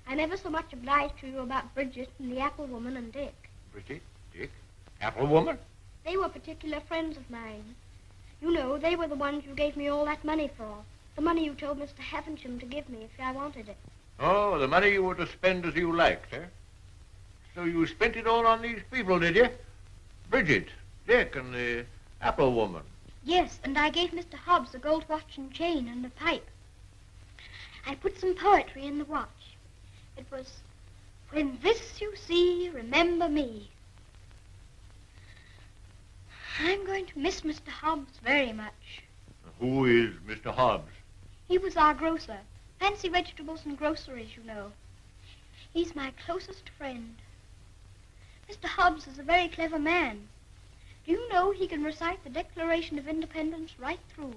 I'm ever so much obliged to you about Bridget and the apple woman and Dick. Bridget, Dick, apple woman? They were particular friends of mine. You know, they were the ones you gave me all that money for. The money you told Mr. Havisham to give me if I wanted it. Oh, the money you were to spend as you liked, eh? So you spent it all on these people, did you? Bridget, Dick, and the apple woman. Yes, and I gave Mr. Hobbs a gold watch and chain and a pipe. I put some poetry in the watch. It was, "When this you see, remember me." I'm going to miss Mr. Hobbs very much. Who is Mr. Hobbs? He was our grocer. fancy vegetables and groceries, you know. He's my closest friend. Mr. Hobbs is a very clever man. Do you know he can recite the Declaration of Independence right through?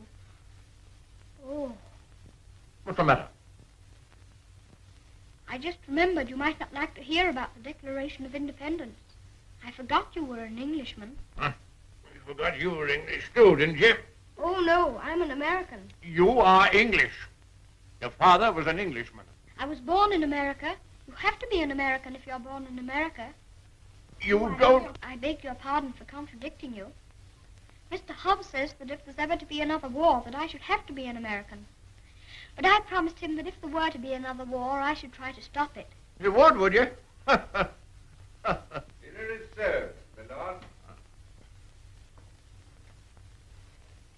Oh. What's the matter? I just remembered you might not like to hear about the Declaration of Independence. I forgot you were an Englishman. Huh? You forgot you were English too, didn't you? Oh, no, I'm an American. You are English. Your father was an Englishman. I was born in America. You have to be an American if you're born in America. You don't... I beg your pardon for contradicting you. Mr. Hobbs says that if there's ever to be another war, that I should have to be an American. But I promised him that if there were to be another war, I should try to stop it. You would you? Dinner is served, Milord.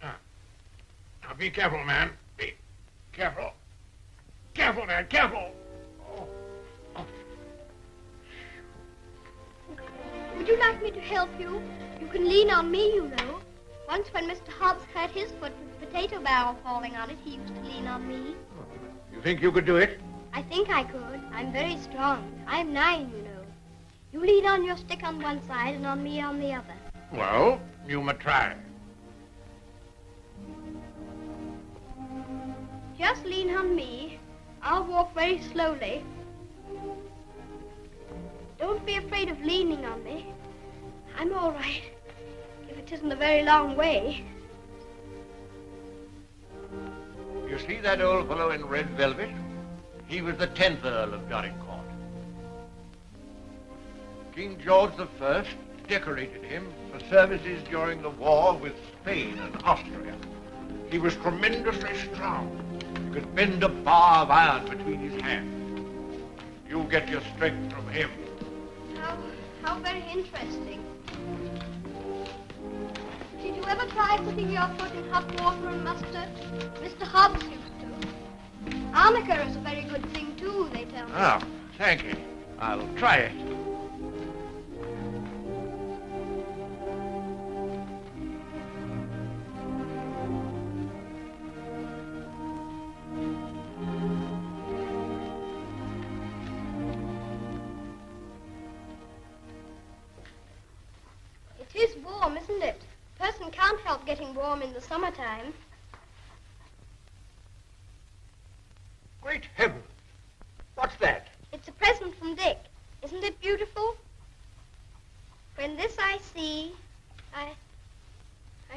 Now, be careful, man. Be careful. Careful, man, careful. Would you like me to help you? You can lean on me, you know. Once when Mr. Hobbs hurt his foot with a potato barrel falling on it, he used to lean on me. You think you could do it? I think I could. I'm very strong. I'm 9, you know. You lean on your stick on one side and on me on the other. Well, you may try. Just lean on me. I'll walk very slowly. Don't be afraid of leaning on me. I'm all right, if it isn't a very long way. You see that old fellow in red velvet? He was the 10th Earl of Dorincourt. King George I decorated him for services during the war with Spain and Austria. He was tremendously strong. He could bend a bar of iron between his hands. You get your strength from him. How very interesting. Did you ever try putting your foot in hot water and mustard? Mr. Hobbs used to. Arnica is a very good thing, too, they tell me. Oh, thank you. I'll try it. It is warm, isn't it? A person can't help getting warm in the summertime. Great heavens! What's that? It's a present from Dick. Isn't it beautiful? When this I see, I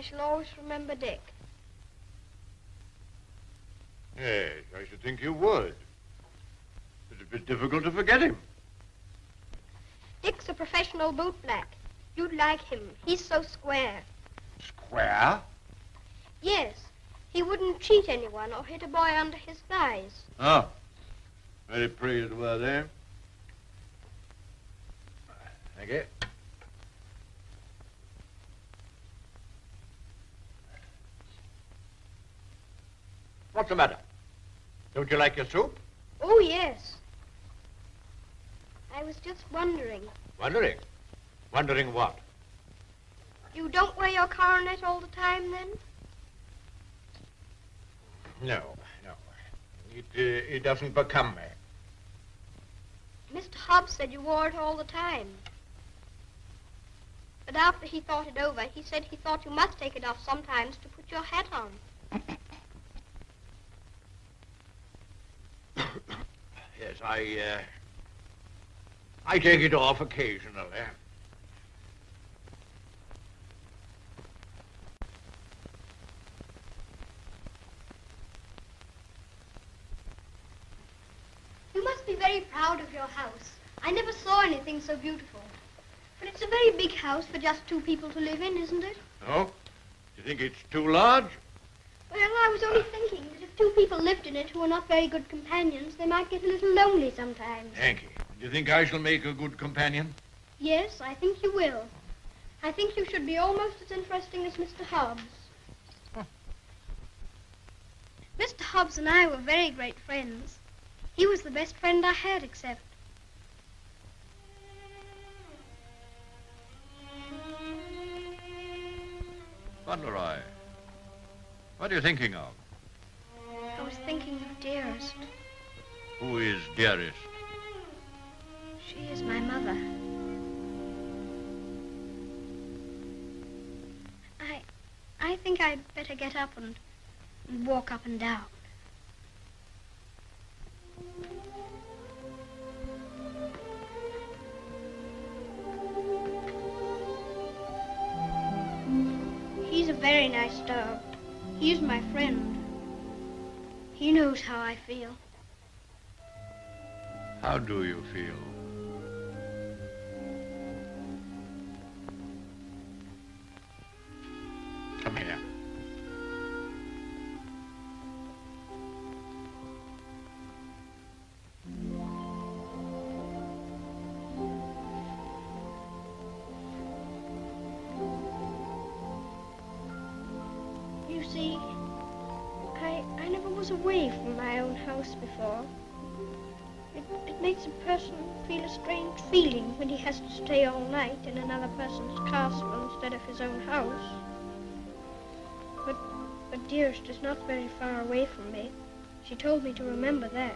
shall always remember Dick. Yes, I should think you would. It's a bit difficult to forget him. Dick's a professional bootblack. You'd like him. He's so square. Square? Yes. He wouldn't cheat anyone or hit a boy under his thighs. Oh. Very pretty to wear there. Thank you. What's the matter? Don't you like your soup? Oh, yes. I was just wondering. Wondering? Wondering what? You don't wear your coronet all the time, then? No. It doesn't become me. Mr. Hobbs said you wore it all the time. But after he thought it over, he said he thought you must take it off sometimes to put your hat on. Yes, I take it off occasionally. You must be very proud of your house. I never saw anything so beautiful. But it's a very big house for just 2 people to live in, isn't it? Oh? You think it's too large? Well, I was only thinking that if 2 people lived in it who were not very good companions, they might get a little lonely sometimes. Thank you. Do you think I shall make a good companion? Yes, I think you will. I think you should be almost as interesting as Mr. Hobbs. Huh. Mr. Hobbs and I were very great friends. He was the best friend I had, except... Fauntleroy, what are you thinking of? I was thinking of Dearest. Who is dearest? She is my mother. I think I'd better get up and walk up and down. He's a very nice dog. He's my friend. He knows how I feel. How do you feel? Come here. You see, I never was away from my own house before. It makes a person feel a strange feeling when he has to stay all night in another person's castle instead of his own house. But Dearest is not very far away from me. She told me to remember that.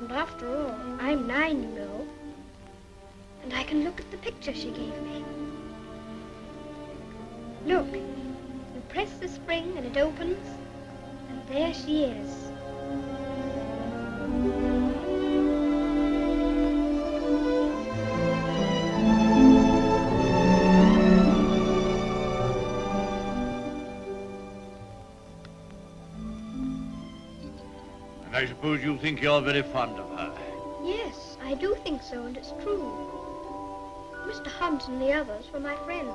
And after all, I'm 9, you know. And I can look at the picture she gave me. Look, you press the spring and it opens, and there she is. I suppose you think you're very fond of her. Yes, I do think so, and it's true. Mr. Hobbs and the others were my friends.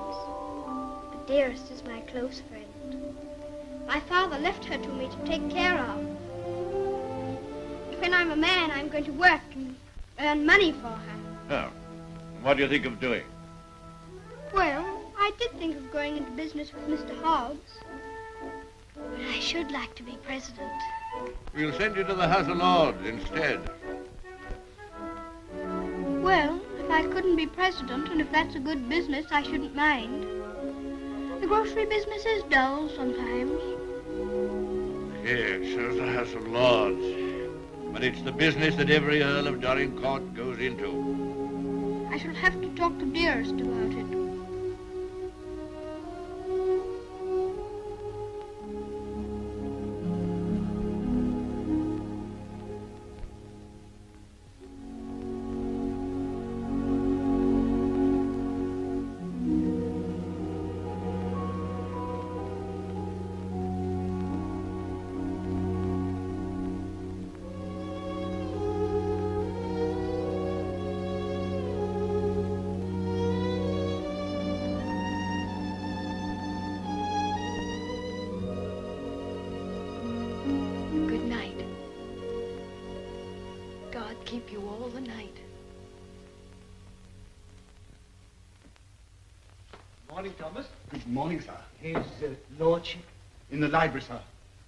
But Dearest is my close friend. My father left her to me to take care of. When I'm a man, I'm going to work and earn money for her. Oh, what do you think of doing? Well, I did think of going into business with Mr. Hobbs. But I should like to be president. We'll send you to the House of Lords instead. Well, if I couldn't be president, and if that's a good business, I shouldn't mind. The grocery business is dull sometimes. Yes, there's the House of Lords. But it's the business that every Earl of Dorincourt goes into. I shall have to talk to Dearest about it. Keep you all the night. Morning, Thomas. Good morning, sir. His lordship? In the library, sir.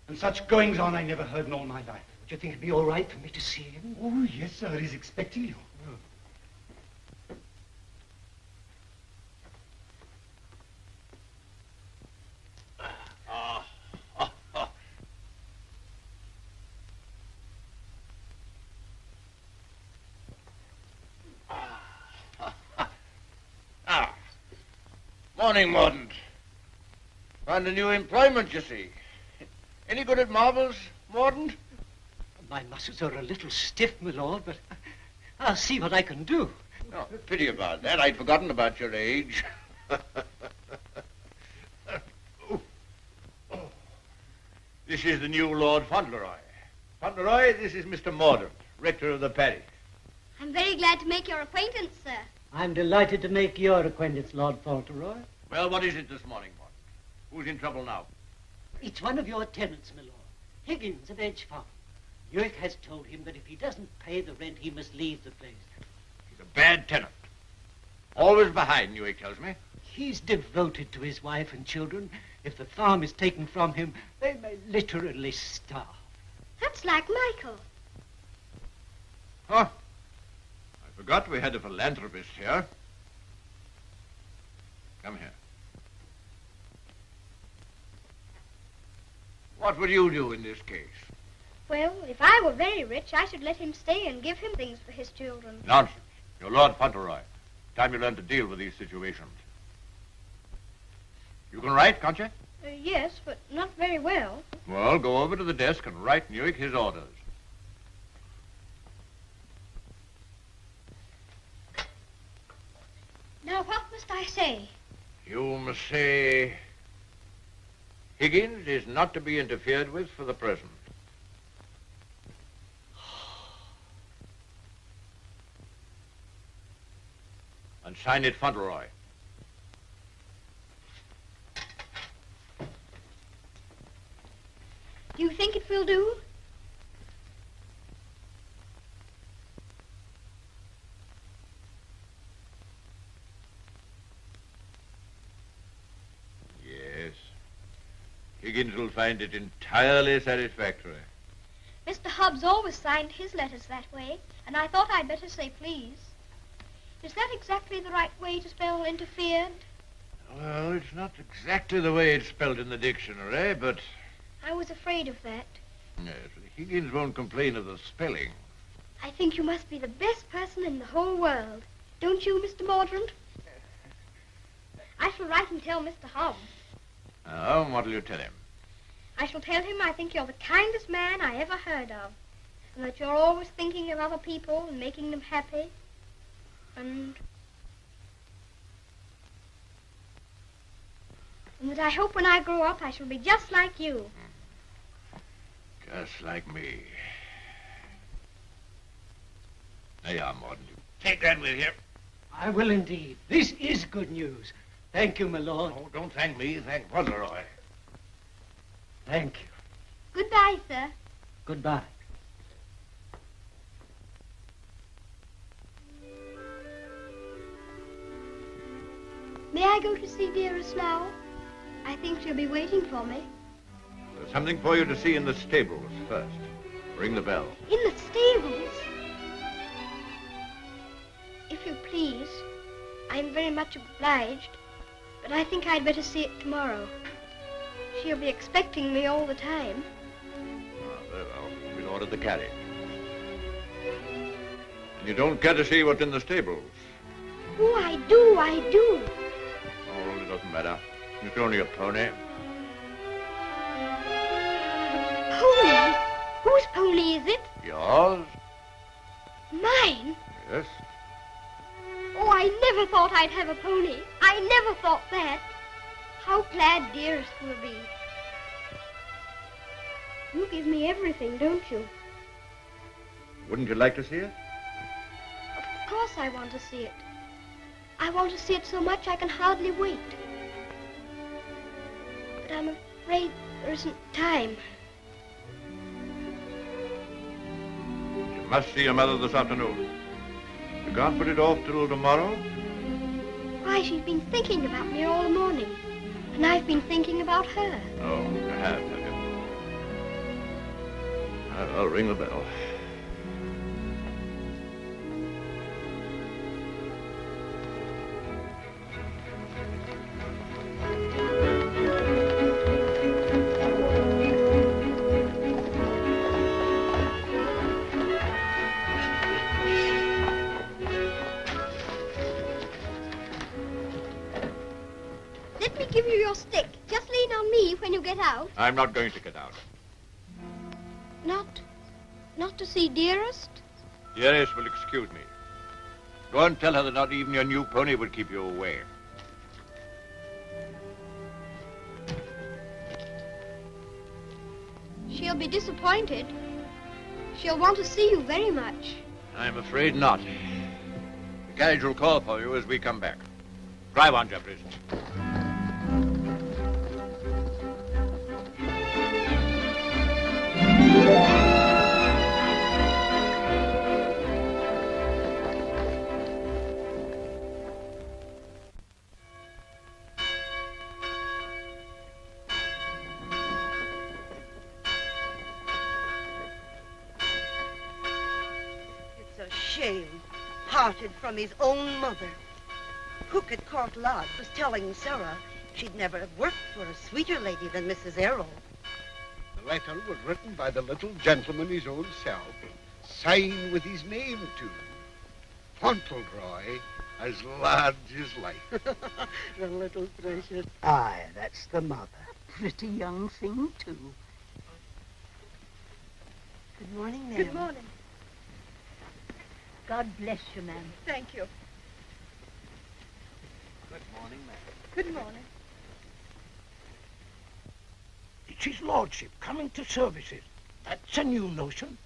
And such goings on I never heard in all my life. Do you think it'd be all right for me to see him? Oh, yes, sir. He's expecting you. Morning, Mordaunt. Found a new employment, you see. Any good at marbles, Mordaunt? My muscles are a little stiff, my lord, but I'll see what I can do. Oh, pity about that. I'd forgotten about your age. This is the new Lord Fauntleroy. Fauntleroy, this is Mr. Mordaunt, rector of the parish. I'm very glad to make your acquaintance, sir. I'm delighted to make your acquaintance, Lord Fauntleroy. Well, what is it this morning, Mordaunt? Who's in trouble now? It's one of your tenants, my lord. Higgins of Edge Farm. York has told him that if he doesn't pay the rent, he must leave the place. He's a bad tenant. Always behind, York tells me. He's devoted to his wife and children. If the farm is taken from him, they may literally starve. That's like Michael. Huh? I forgot we had a philanthropist here. Come here. What would you do in this case? Well, if I were very rich, I should let him stay and give him things for his children. Nonsense. You're Lord Fauntleroy. Time you learn to deal with these situations. You can write, can't you? Yes, but not very well. Well, go over to the desk and write Newick his orders. Now, what must I say? You must say, Higgins is not to be interfered with for the present. And sign it Fauntleroy. Do you think it will do? Yes. Higgins will find it entirely satisfactory. Mr. Hobbs always signed his letters that way, and I thought I'd better say please. Is that exactly the right way to spell interfered? Well, it's not exactly the way it's spelled in the dictionary, but... I was afraid of that. Yes, Higgins won't complain of the spelling. I think you must be the best person in the whole world. Don't you, Mr. Mordaunt? I shall write and tell Mr. Hobbs. Oh, what'll you tell him? I shall tell him I think you're the kindest man I ever heard of, and that you're always thinking of other people and making them happy, and that I hope when I grow up I shall be just like you. Just like me. There you are, Morden. Take that with you. I will indeed. This is good news. Thank you, my lord. Oh, don't thank me. Thank Fauntleroy. Thank you. Goodbye, sir. Goodbye. May I go to see Dearest now? I think she'll be waiting for me. There's something for you to see in the stables first. Ring the bell. In the stables? If you please, I'm very much obliged, but I think I'd better see it tomorrow. She'll be expecting me all the time. Ah, very well. We'll order the carriage. And you don't care to see what's in the stables? Oh, I do, I do. Oh, it doesn't matter. It's only a pony. Pony? Whose pony is it? Yours? Mine? Yes. Oh, I never thought I'd have a pony. I never thought that. How glad Dearest will be. You give me everything, don't you? Wouldn't you like to see it? Of course I want to see it. I want to see it so much I can hardly wait. But I'm afraid there isn't time. You must see your mother this afternoon. You can't put it off till tomorrow? Why, she's been thinking about me all the morning. And I've been thinking about her. Oh, you have you? I'll ring the bell. Let me give you your stick. Just lean on me when you get out. I'm not going to get out. Not to see Dearest? Dearest will excuse me. Go and tell her that not even your new pony would keep you away. She'll be disappointed. She'll want to see you very much. I'm afraid not. The carriage will call for you as we come back. Drive on, Jeffries. It's a shame. Parted from his own mother. Cook at Court Lodge was telling Sarah she'd never have worked for a sweeter lady than Mrs. Errol. The letter was written by the little gentleman his own self, signed with his name to. Fauntleroy, as large as life. The little precious. Aye, that's the mother. A pretty young thing, too. Good morning, ma'am. Good morning. God bless you, ma'am. Thank you. Good morning, ma'am. Good morning. It's his lordship coming to services. That's a new notion.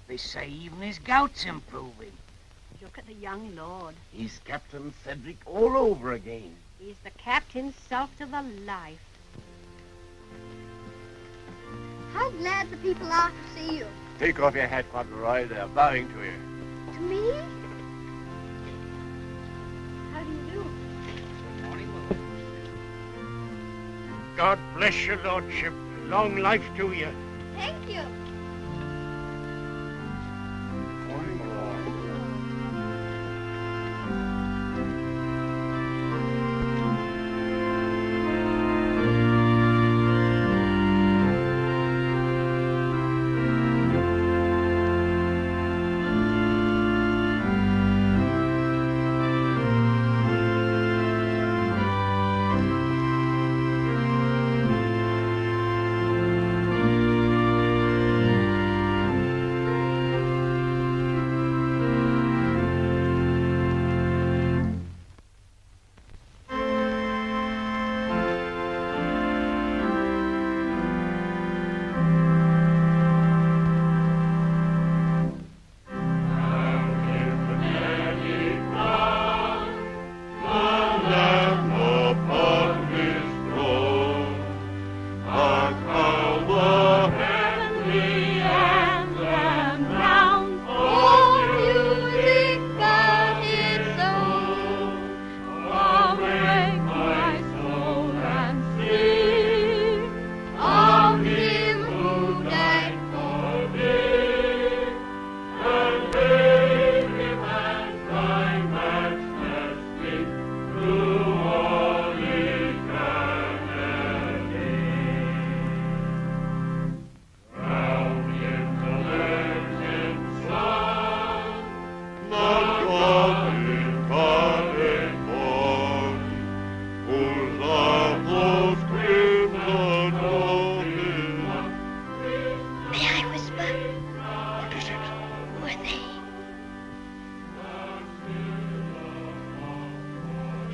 They say even his gout's improving. Look at the young lord. He's Captain Cedric all over again. He's the captain's self to the life. How glad the people are to see you. Take off your hat, Fauntleroy. They're bowing to you. To me? How do you do? Good morning, God bless your lordship. Long life to you. Thank you. Morning, Lord.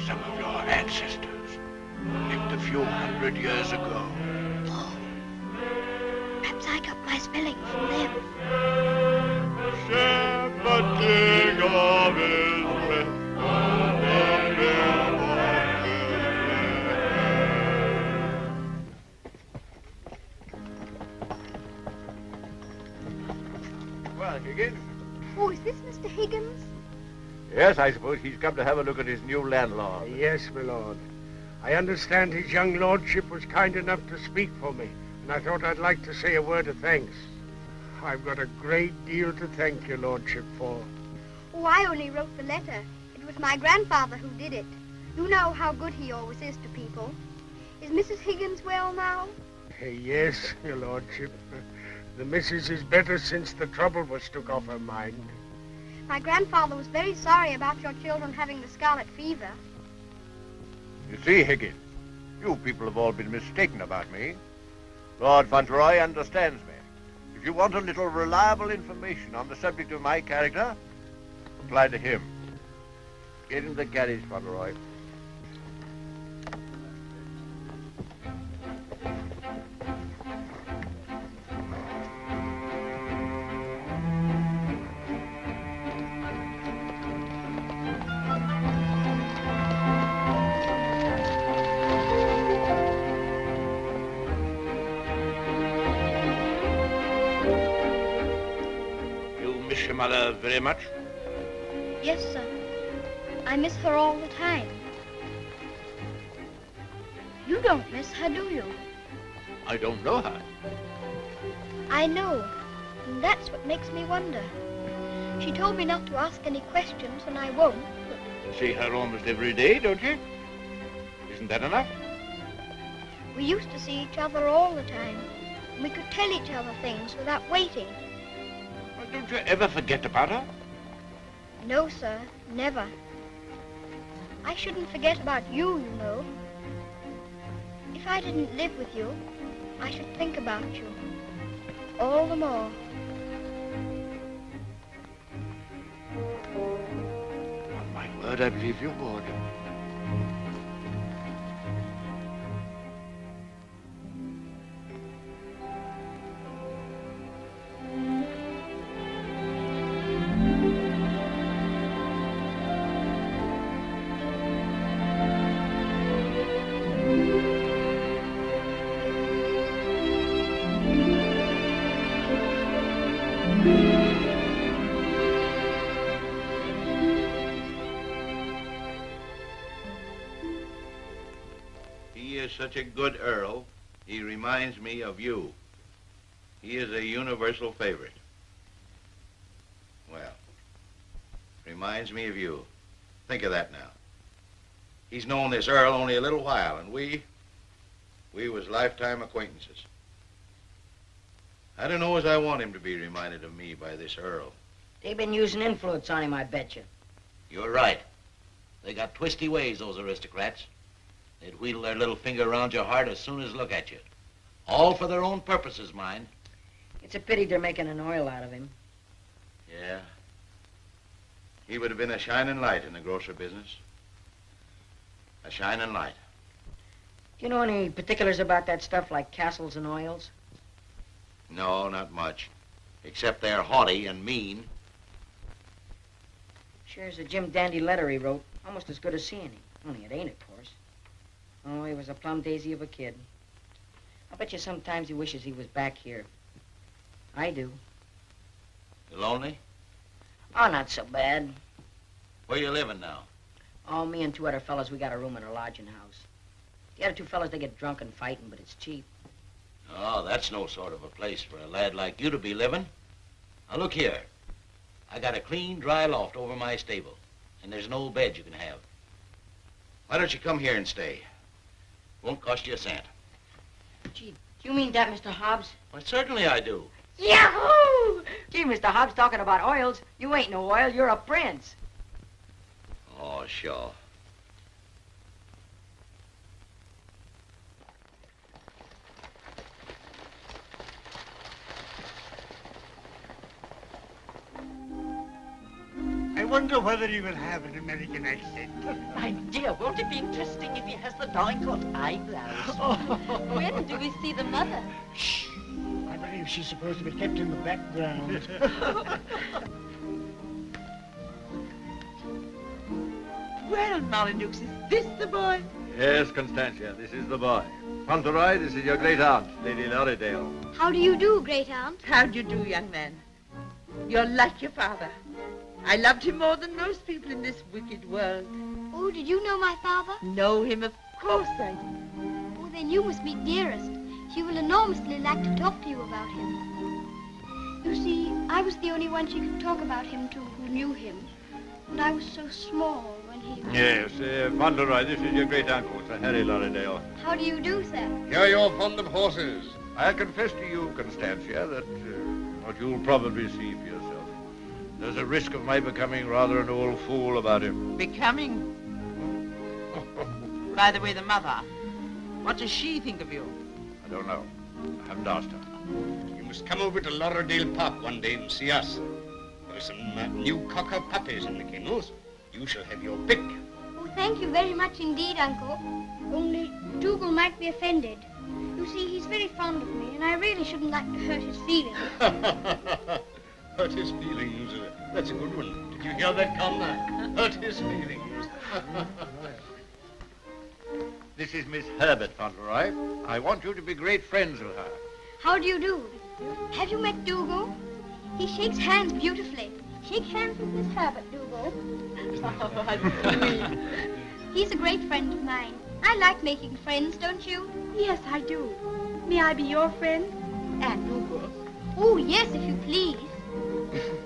Some of your ancestors lived a few hundred years ago. Oh. Perhaps I got my spelling from them. Shepherd King of Israel. Well, Higgins? Oh, is this Mr. Higgins? Yes, I suppose he's come to have a look at his new landlord. Yes, my lord. I understand his young lordship was kind enough to speak for me, and I thought I'd like to say a word of thanks. I've got a great deal to thank your lordship for. Oh, I only wrote the letter. It was my grandfather who did it. You know how good he always is to people. Is Mrs. Higgins well now? Yes, your lordship. The missus is better since the trouble was took off her mind. My grandfather was very sorry about your children having the scarlet fever. You see, Higgins, you people have all been mistaken about me. Lord Fauntleroy understands me. If you want a little reliable information on the subject of my character, apply to him. Get in the carriage, Fauntleroy. Your mother very much? Yes, sir. I miss her all the time. You don't miss her, do you? I don't know her. I know. And that's what makes me wonder. She told me not to ask any questions, and I won't. But You see her almost every day, don't you? Isn't that enough? We used to see each other all the time. And we could tell each other things without waiting. Well, don't you ever forget about her? No, sir, never. I shouldn't forget about you, you know. If I didn't live with you, I should think about you all the more. On my word, I believe you would. Such a good Earl, he reminds me of you. He is a universal favorite. Well, reminds me of you. Think of that now. He's known this Earl only a little while, and we was lifetime acquaintances. I don't know as I want him to be reminded of me by this Earl. They've been using influence on him, I bet you. You're right. They got twisty ways, those aristocrats. They'd wheedle their little finger around your heart as soon as look at you. All for their own purposes, mind. It's a pity they're making an oil out of him. Yeah. He would have been a shining light in the grocery business. A shining light. Do you know any particulars about that stuff like castles and oils? No, not much. Except they're haughty and mean. Sure is a Jim Dandy letter he wrote. Almost as good as seeing him. Only it ain't, of course. Oh, he was a plum daisy of a kid. I bet you sometimes he wishes he was back here. I do. You lonely? Oh, not so bad. Where you living now? Oh, me and two other fellas, we got a room in a lodging house. The other two fellas, they get drunk and fighting, but it's cheap. Oh, that's no sort of a place for a lad like you to be living. Now, look here. I got a clean, dry loft over my stable, and there's an old bed you can have. Why don't you come here and stay? Won't cost you a cent. Gee, do you mean that, Mr. Hobbs? Why, certainly I do. Yahoo! Gee, Mr. Hobbs, talking about oils, you ain't no oil, you're a prince. Oh, sure. I wonder whether he will have an American accent. My dear, won't it be interesting if he has the Dorincourt eyebrows? When do we see the mother? Shh. I believe she's supposed to be kept in the background. Well, Molyneux, is this the boy? Yes, Constantia, this is the boy. Fauntleroy, this is your great aunt, Lady Lorridale. How do you do, great aunt? How do you do, young man? You're like your father. I loved him more than most people in this wicked world. Oh, did you know my father? Know him? Of course I do. Oh, then you must meet Dearest. She will enormously like to talk to you about him. You see, I was the only one she could talk about him to who knew him. And I was so small when he... Yes, Fauntleroy, this is your great uncle, Sir Harry Lorridale. How do you do, sir? Here you're fond of horses. I'll confess to you, Constantia, that what you'll probably see for yourself. There's a risk of my becoming rather an old fool about him. Becoming? By the way, the mother, what does she think of you? I don't know. I haven't asked her. You must come over to Lorridale Park one day and see us. There are some new cocker puppies in the kennels. You shall have your pick. Oh, thank you very much indeed, Uncle. Only Dougal might be offended. You see, he's very fond of me, and I really shouldn't like to hurt his feelings. Hurt his feelings. That's a good one. Did you hear that, Connor? Hurt his feelings. This is Miss Herbert, Fauntleroy. I want you to be great friends with her. How do you do? Have you met Dougal? He shakes hands beautifully. Shake hands with Miss Herbert, Dougal. He's a great friend of mine. I like making friends, don't you? Yes, I do. May I be your friend? And Dougal. Oh, yes, if you please.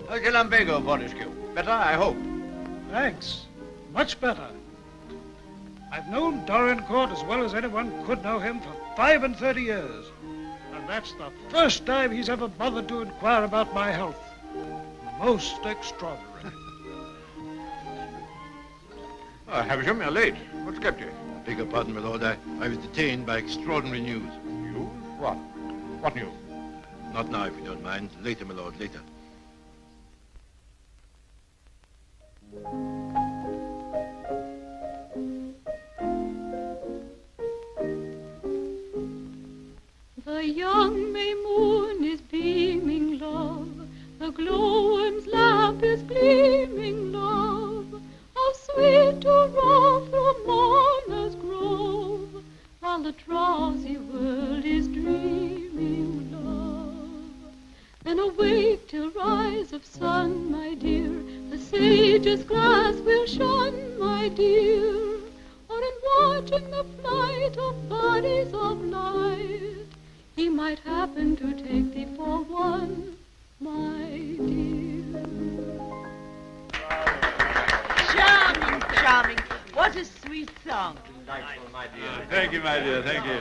How's your lumbago, Fortescue? Better, I hope. Thanks. Much better. I've known Dorincourt as well as anyone could know him for 35 years. And that's the first time he's ever bothered to inquire about my health. Most extraordinary. Havisham, you're late. What's kept you? Beg your pardon, my lord. I was detained by extraordinary news. News? What? What news? Not now, if you don't mind. Later, my lord, later. The young May moon is beaming, love. The glowworm's lamp is gleaming, love. How sweet to roam through Mourner's Grove, while the drowsy world is dreaming, love. Then awake till rise of sun, my dear. The sage's glass will shun, my dear. Or in watching the flight of bodies of light, he might happen to take thee for one, my dear. Charming, charming. What a sweet song. Delightful, my dear. Thank you, my dear. Thank you.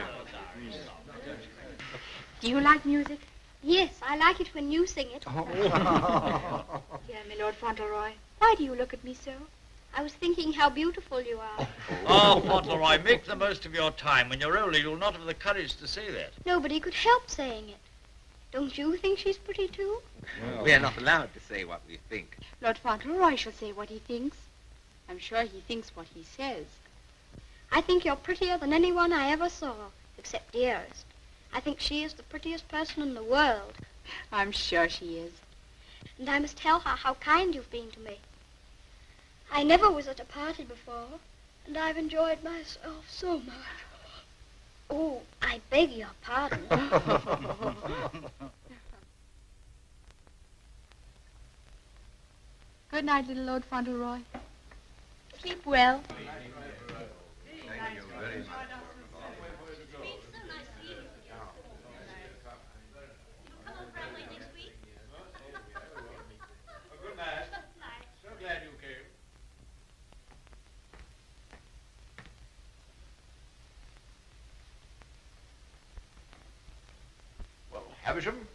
Do you like music? Yes, I like it when you sing it. Dear my Lord Fauntleroy, Why do you look at me so? I was thinking how beautiful you are. Oh, Fauntleroy, make the most of your time. When you're older, you'll not have the courage to say that. Nobody could help saying it. Don't you think she's pretty, too? We are not allowed to say what we think. Lord Fauntleroy shall say what he thinks. I'm sure he thinks what he says. I think you're prettier than anyone I ever saw, except Dearest. I think she is the prettiest person in the world. I'm sure she is. And I must tell her how kind you've been to me. I never was at a party before, and I've enjoyed myself so much. Oh, I beg your pardon. Good night, little Lord Fauntleroy. Sleep well. Thank you very much. Good night. So glad you came. Well, Havisham,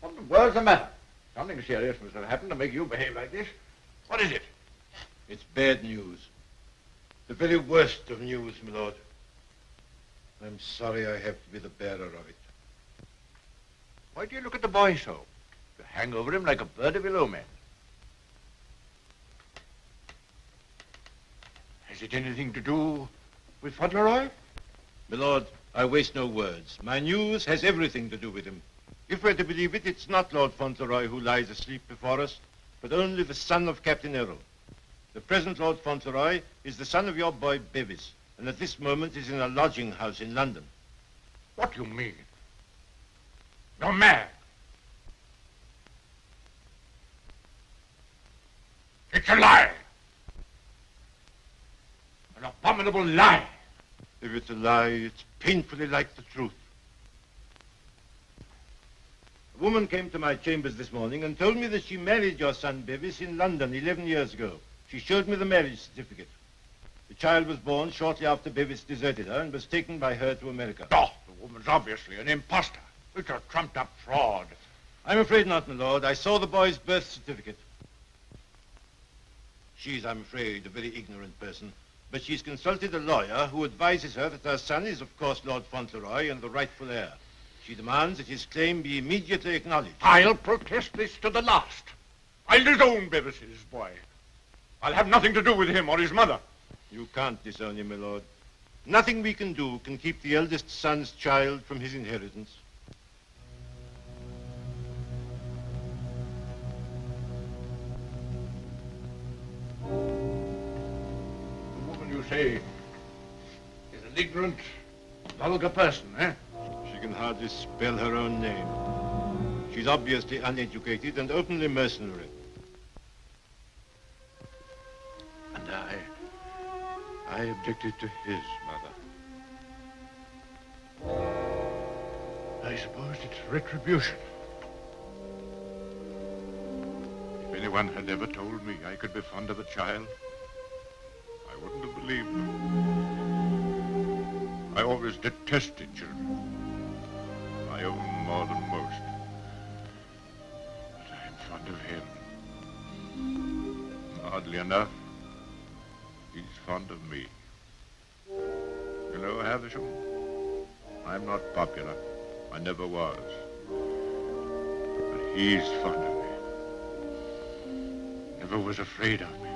what in the world's the matter? Something serious must have happened to make you behave like this. What is it? It's bad news. The very worst of news, my lord. I'm sorry I have to be the bearer of it. Why do you look at the boy so? You hang over him like a bird of ill omen. Has it anything to do with Fauntleroy? My lord, I waste no words. My news has everything to do with him. If we're to believe it, it's not Lord Fauntleroy who lies asleep before us, but only the son of Captain Errol. The present Lord Fauntleroy is the son of your boy Bevis, and at this moment is in a lodging house in London. What do you mean? You're mad. It's a lie. An abominable lie. If it's a lie, it's painfully like the truth. A woman came to my chambers this morning and told me that she married your son Bevis in London 11 years ago. She showed me the marriage certificate. The child was born shortly after Bevis deserted her and was taken by her to America. Oh, the woman's obviously an imposter. It's a trumped-up fraud. I'm afraid not, my lord. I saw the boy's birth certificate. She's, I'm afraid, a very ignorant person, but she's consulted a lawyer who advises her that her son is, of course, Lord Fauntleroy and the rightful heir. She demands that his claim be immediately acknowledged. I'll protest this to the last. I'll disown Bevis's boy. I'll have nothing to do with him or his mother. You can't disown him, my lord. Nothing we can do can keep the eldest son's child from his inheritance. The woman you say is an ignorant, vulgar person, eh? She can hardly spell her own name. She's obviously uneducated and openly mercenary. And I objected to his mother. I suppose it's retribution. If anyone had ever told me I could be fond of a child, wouldn't have believed them. I always detested children. I owe them more than most. But I'm fond of him. Oddly enough, he's fond of me. You know, Havisham, I'm not popular. I never was. But he's fond of me. Never was afraid of me.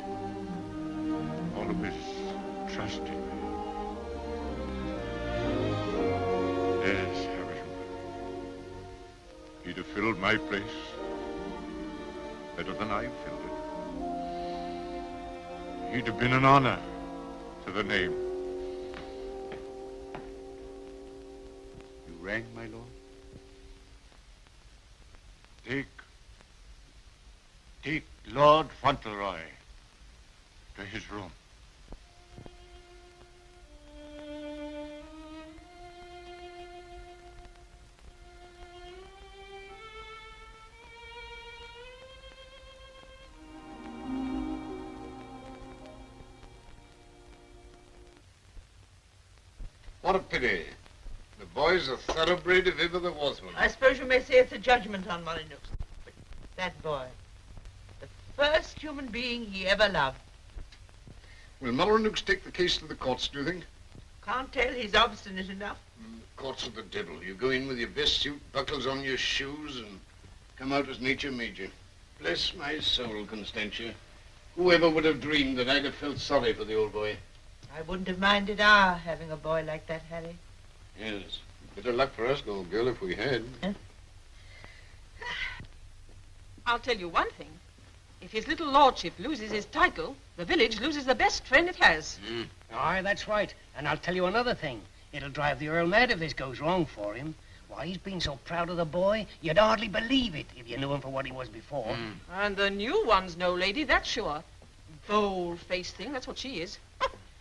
Always trusted me. Yes, Havisham. He'd have filled my place better than I filled it. He'd have been an honor to the name. You rang, my lord? Take Lord Fauntleroy to his room. What a pity. The boy's a thoroughbred if ever there was one. I suppose you may say it's a judgment on Molyneux. But that boy, the first human being he ever loved. Will Molyneux take the case to the courts, do you think? Can't tell, he's obstinate enough. Courts are the devil. You go in with your best suit, buckles on your shoes, and come out as nature made you. Bless my soul, Constantia. Whoever would have dreamed that I'd have felt sorry for the old boy? I wouldn't have minded our having a boy like that, Harry. Yes. Better luck for us, old girl, if we had. I'll tell you one thing. If his little lordship loses his title, the village loses the best friend it has. Aye, that's right. And I'll tell you another thing. It'll drive the Earl mad if this goes wrong for him. Why, he's been so proud of the boy, you'd hardly believe it if you knew him for what he was before. And the new one's no lady, that's sure. Bold-faced thing, that's what she is.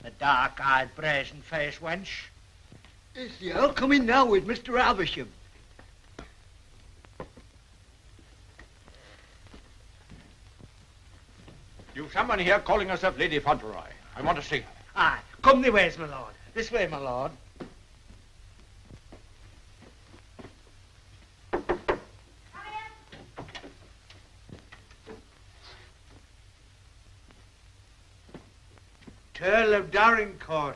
A dark-eyed, brazen-faced wench. Is the Earl coming now with Mr. Havisham? You've someone here calling herself Lady Fauntleroy. I want to see her. Aye, come the ways, my lord. This way, my lord. Earl of Dorincourt.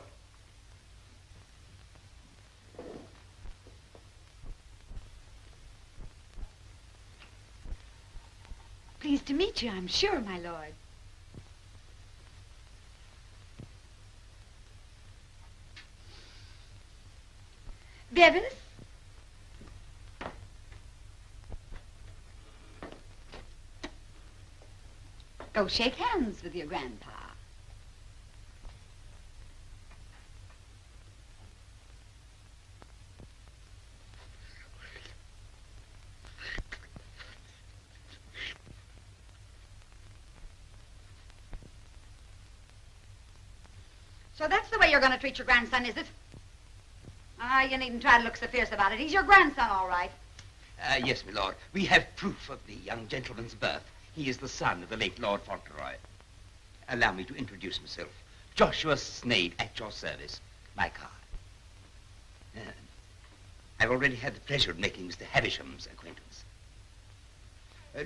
Pleased to meet you, I'm sure, my lord. Bevis? Go shake hands with your grandpa. So that's the way you're going to treat your grandson, is it? Ah, you needn't try to look so fierce about it. He's your grandson, all right. Yes, my lord. We have proof of the young gentleman's birth. He is the son of the late Lord Fauntleroy. Allow me to introduce myself. Joshua Snade, at your service. My card. I've already had the pleasure of making Mr. Havisham's acquaintance.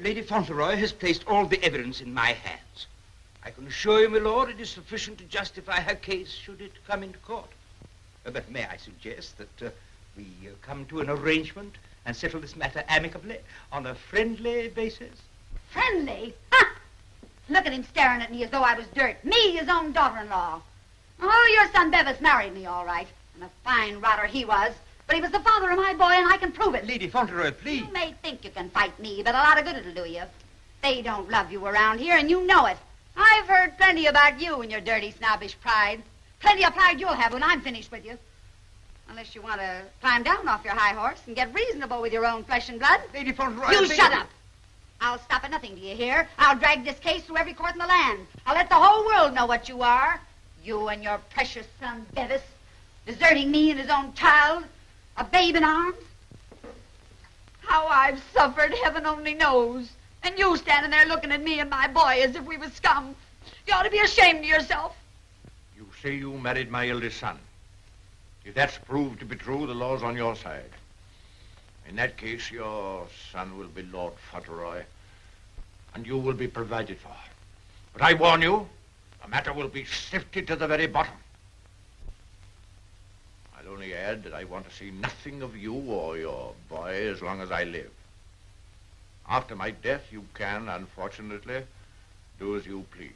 Lady Fauntleroy has placed all the evidence in my hands. I can assure you, my lord, it is sufficient to justify her case should it come into court. But may I suggest that we come to an arrangement and settle this matter amicably on a friendly basis? Friendly? Ha! Look at him staring at me as though I was dirt. Me, his own daughter-in-law. Oh, your son Bevis married me, all right. And a fine rotter he was. But he was the father of my boy, and I can prove it. Lady Fauntleroy, please. You may think you can fight me, but a lot of good it'll do you. They don't love you around here, and you know it. I've heard plenty about you and your dirty, snobbish pride. Plenty of pride you'll have when I'm finished with you. Unless you want to climb down off your high horse and get reasonable with your own flesh and blood. Lady Fauntleroy... You shut up. I'll stop at nothing, do you hear? I'll drag this case through every court in the land. I'll let the whole world know what you are. You and your precious son, Bevis, deserting me and his own child, a babe in arms. How I've suffered, heaven only knows. And you standing there looking at me and my boy as if we were scum. You ought to be ashamed of yourself. You say you married my eldest son. If that's proved to be true, the law's on your side. In that case, your son will be Lord Fauntleroy, and you will be provided for. But I warn you, the matter will be sifted to the very bottom. I'll only add that I want to see nothing of you or your boy as long as I live. After my death, you can, unfortunately, do as you please.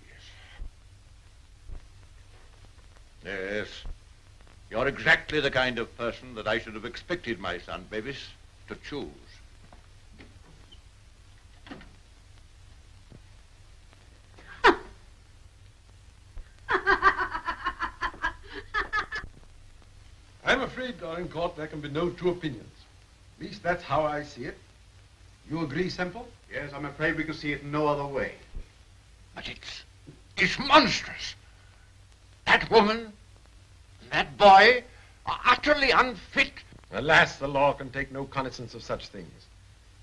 Yes, you're exactly the kind of person that I should have expected my son Bevis to choose. I'm afraid, Dorincourt, there can be no two opinions. At least that's how I see it. You agree, Semple? Yes, I'm afraid we can see it no other way. But it's monstrous. That woman, that boy, are utterly unfit. Alas, the law can take no cognizance of such things.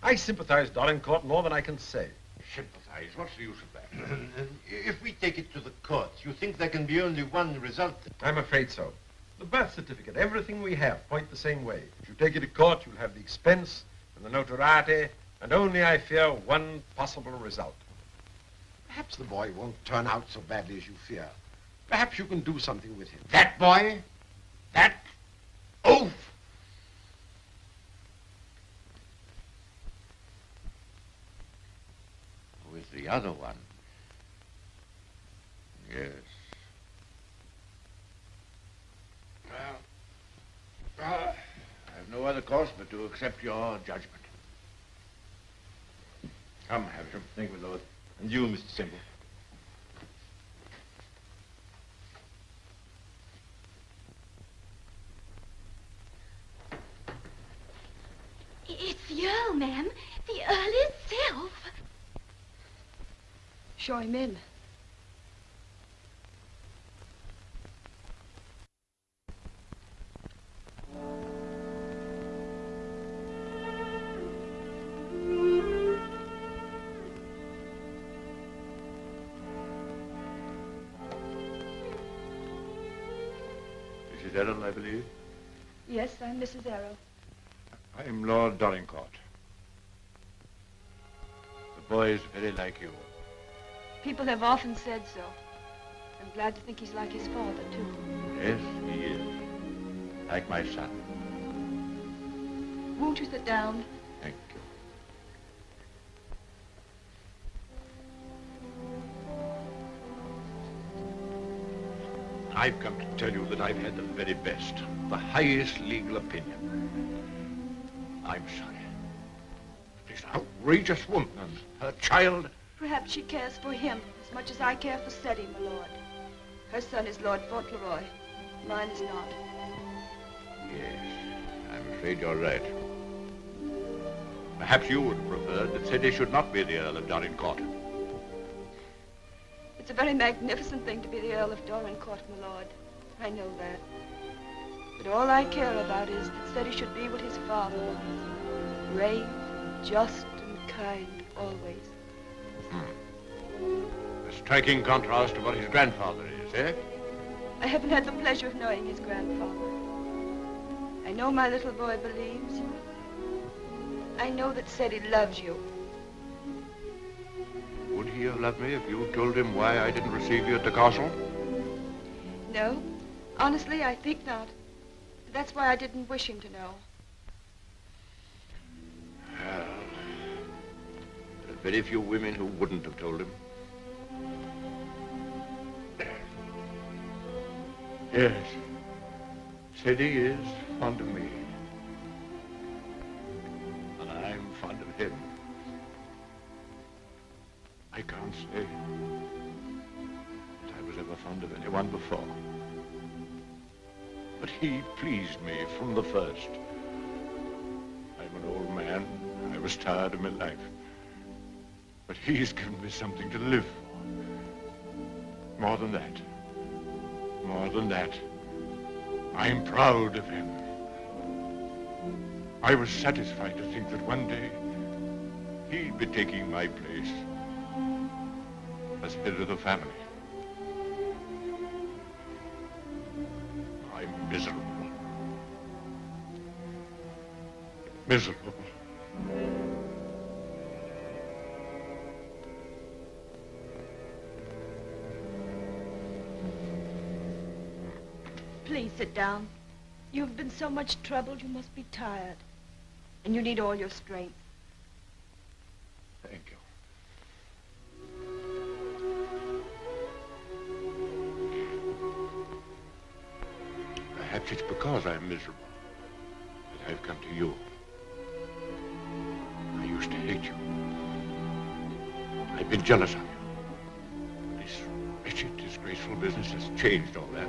I sympathize, Dorincourt, more than I can say. Sympathize? What's the use of that? If we take it to the courts, you think there can be only one result? I'm afraid so. The birth certificate, everything we have, point the same way. If you take it to court, you'll have the expense and the notoriety, and only, I fear, one possible result. Perhaps the boy won't turn out so badly as you fear. Perhaps you can do something with him. That boy? That oaf? With the other one. Yes. Well, I have no other course but to accept your judgment. Come, Havisham. Thank you, Lord. And you, Mr. Semple. It's the Earl, ma'am. The Earl himself. Show him in. Mrs. Errol, I believe. Yes, I'm Mrs. Arrow. I'm Lord Dorincourt. The boy is very like you. People have often said so. I'm glad to think he's like his father, too. Yes, he is. Like my son. Won't you sit down? Thank you. I've come to tell you that I've had the very best, the highest legal opinion. I'm sorry. This outrageous woman and her child. Perhaps she cares for him as much as I care for Seddy, my lord. Her son is Lord Fauntleroy. Mine is not. Yes, I'm afraid you're right. Perhaps you would prefer that Seddy should not be the Earl of Dorincourt. It's a very magnificent thing to be the Earl of Dorincourt, my lord. I know that. But all I care about is that Seddy should be what his father was. Brave, just, and kind, always. A striking contrast to what his grandfather is, eh? I haven't had the pleasure of knowing his grandfather. I know my little boy believes you. I know that Seddy loves you. Would he have loved me if you told him why I didn't receive you at the castle? No, honestly, I think not. That's why I didn't wish him to know. Well, there are very few women who wouldn't have told him. Yes, Seddy is fond of me. And I'm fond of him. I can't say that I was ever fond of anyone before. But he pleased me from the first. I'm an old man. I was tired of my life. But he's given me something to live for. More than that. More than that. I'm proud of him. I was satisfied to think that one day he'd be taking my place as head of the family. Miserable. Miserable. Please sit down. You've been so much troubled, you must be tired. And you need all your strength. Thank you. Perhaps it's because I'm miserable that I've come to you. I used to hate you. I've been jealous of you. This wretched, disgraceful business has changed all that.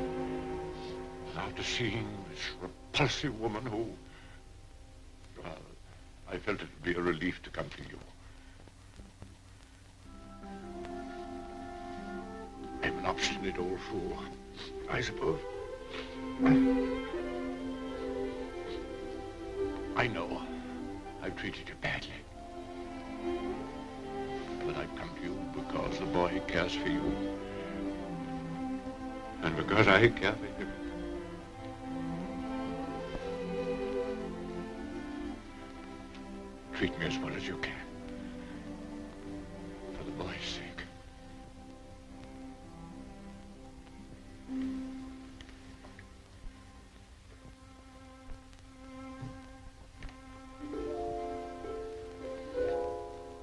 After seeing this repulsive woman who... Well, I felt it would be a relief to come to you. I'm an obstinate old fool, I suppose. I know I've treated you badly. But I've come to you because the boy cares for you. And because I care for him. Treat me as well as you can. For the boy's sake.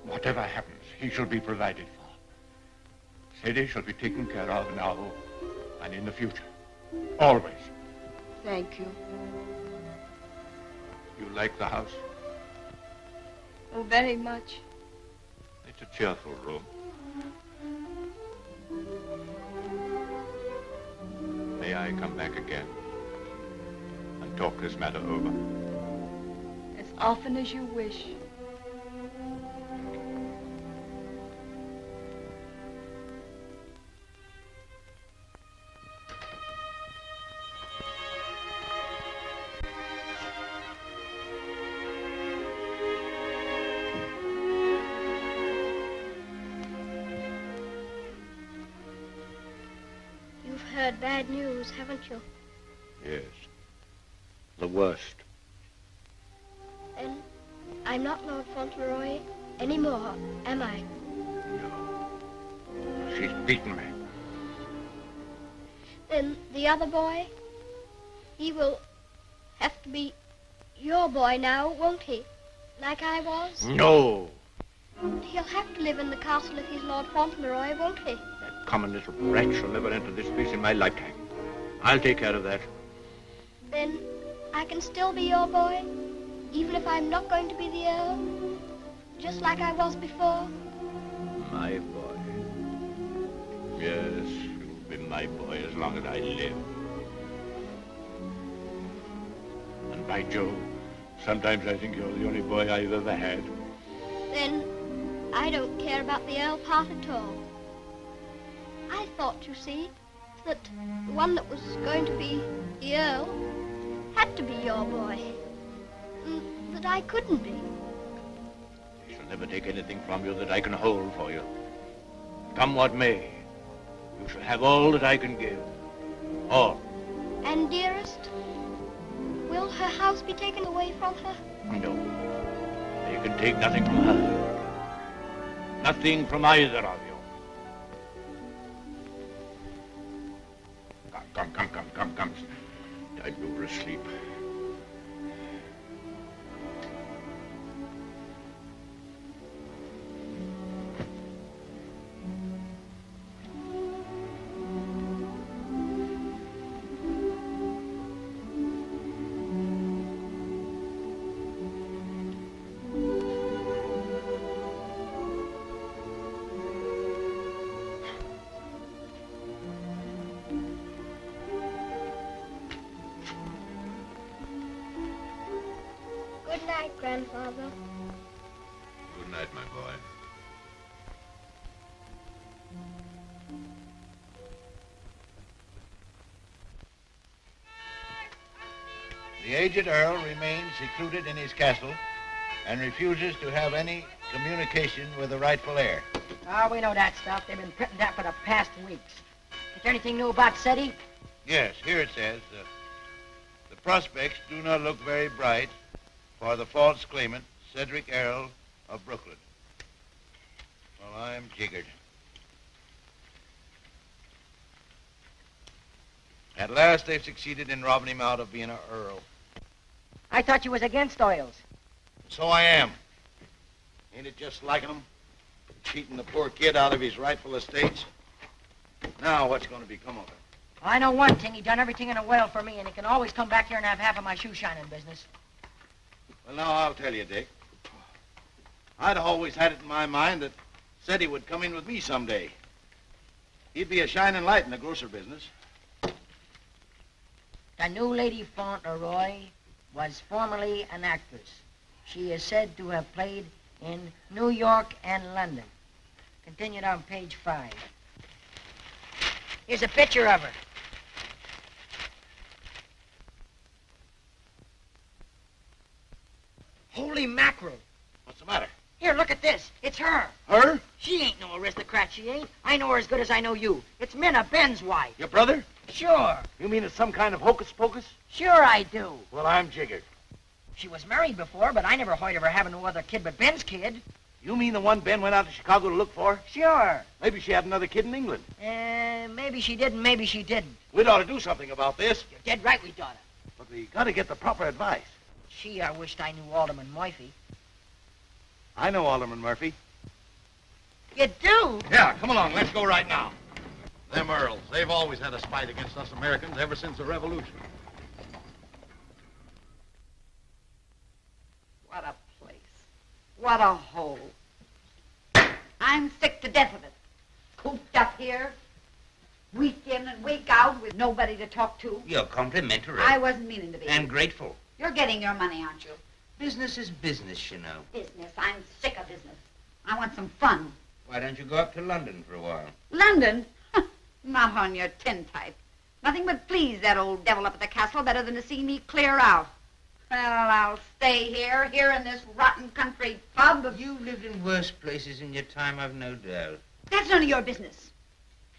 Whatever happens, he shall be provided for. Sadie shall be taken care of now and in the future. Always. Thank you. You like the house? Oh, very much. It's a cheerful room. May I come back again and talk this matter over? As often as you wish. Heard bad news, haven't you? Yes. The worst. Then I'm not Lord Fauntleroy anymore, am I? No. She's beaten me. Then the other boy, he will have to be your boy now, won't he? Like I was? No. He'll have to live in the castle if he's Lord Fauntleroy, won't he? Common little brat shall never enter this place in my lifetime. I'll take care of that. Then I can still be your boy, even if I'm not going to be the Earl, just like I was before. My boy. Yes, you'll be my boy as long as I live. And by Jove, sometimes I think you're the only boy I've ever had. Then I don't care about the Earl part at all. I thought, you see, that the one that was going to be the Earl had to be your boy. And that I couldn't be. I shall never take anything from you that I can hold for you. Come what may, you shall have all that I can give. All. And dearest, will her house be taken away from her? No. You can take nothing from her. Nothing from either of you. Come. Time you were asleep. Good night, Grandfather. Good night, my boy. The aged Earl remains secluded in his castle and refuses to have any communication with the rightful heir. Oh, we know that stuff. They've been printing that for the past weeks. Is there anything new about SETI? Yes, here it says, prospects do not look very bright for the false claimant, Cedric Earl of Brooklyn. Well, I'm jiggered. At last, they've succeeded in robbing him out of being an earl. I thought you was against oils. So I am. Ain't it just like him? Cheating the poor kid out of his rightful estates. Now what's going to become of him? I know one thing. He done everything in a well for me, and he can always come back here and have half of my shoe shining business. Well, now, I'll tell you, Dick. I'd always had it in my mind that said he would come in with me someday. He'd be a shining light in the grocer business. The new Lady Fauntleroy was formerly an actress. She is said to have played in New York and London. Continued on page 5. Here's a picture of her. Holy mackerel. What's the matter? Here, look at this. It's her. Her? She ain't no aristocrat, she ain't. I know her as good as I know you. It's Minna, Ben's wife. Your brother? Sure. You mean it's some kind of hocus pocus? Sure I do. Well, I'm jiggered. She was married before, but I never heard of her having no other kid but Ben's kid. You mean the one Ben went out to Chicago to look for? Sure. Maybe she had another kid in England. Maybe she did and maybe she didn't. We'd ought to do something about this. You're dead right we oughta. But we got to get the proper advice. Gee, I wished I knew Alderman Murphy. I know Alderman Murphy. You do? Yeah, come along. Let's go right now. Them Earls, they've always had a spite against us Americans ever since the Revolution. What a place. What a hole. I'm sick to death of it. Cooped up here, week in and week out with nobody to talk to. You're complimentary. I wasn't meaning to be. And grateful. You're getting your money, aren't you? Business is business, you know. Business. I'm sick of business. I want some fun. Why don't you go up to London for a while? London? Not on your tintype. Nothing would please that old devil up at the castle better than to see me clear out. Well, I'll stay here in this rotten country pub. You've lived in worse places in your time, I've no doubt. That's none of your business.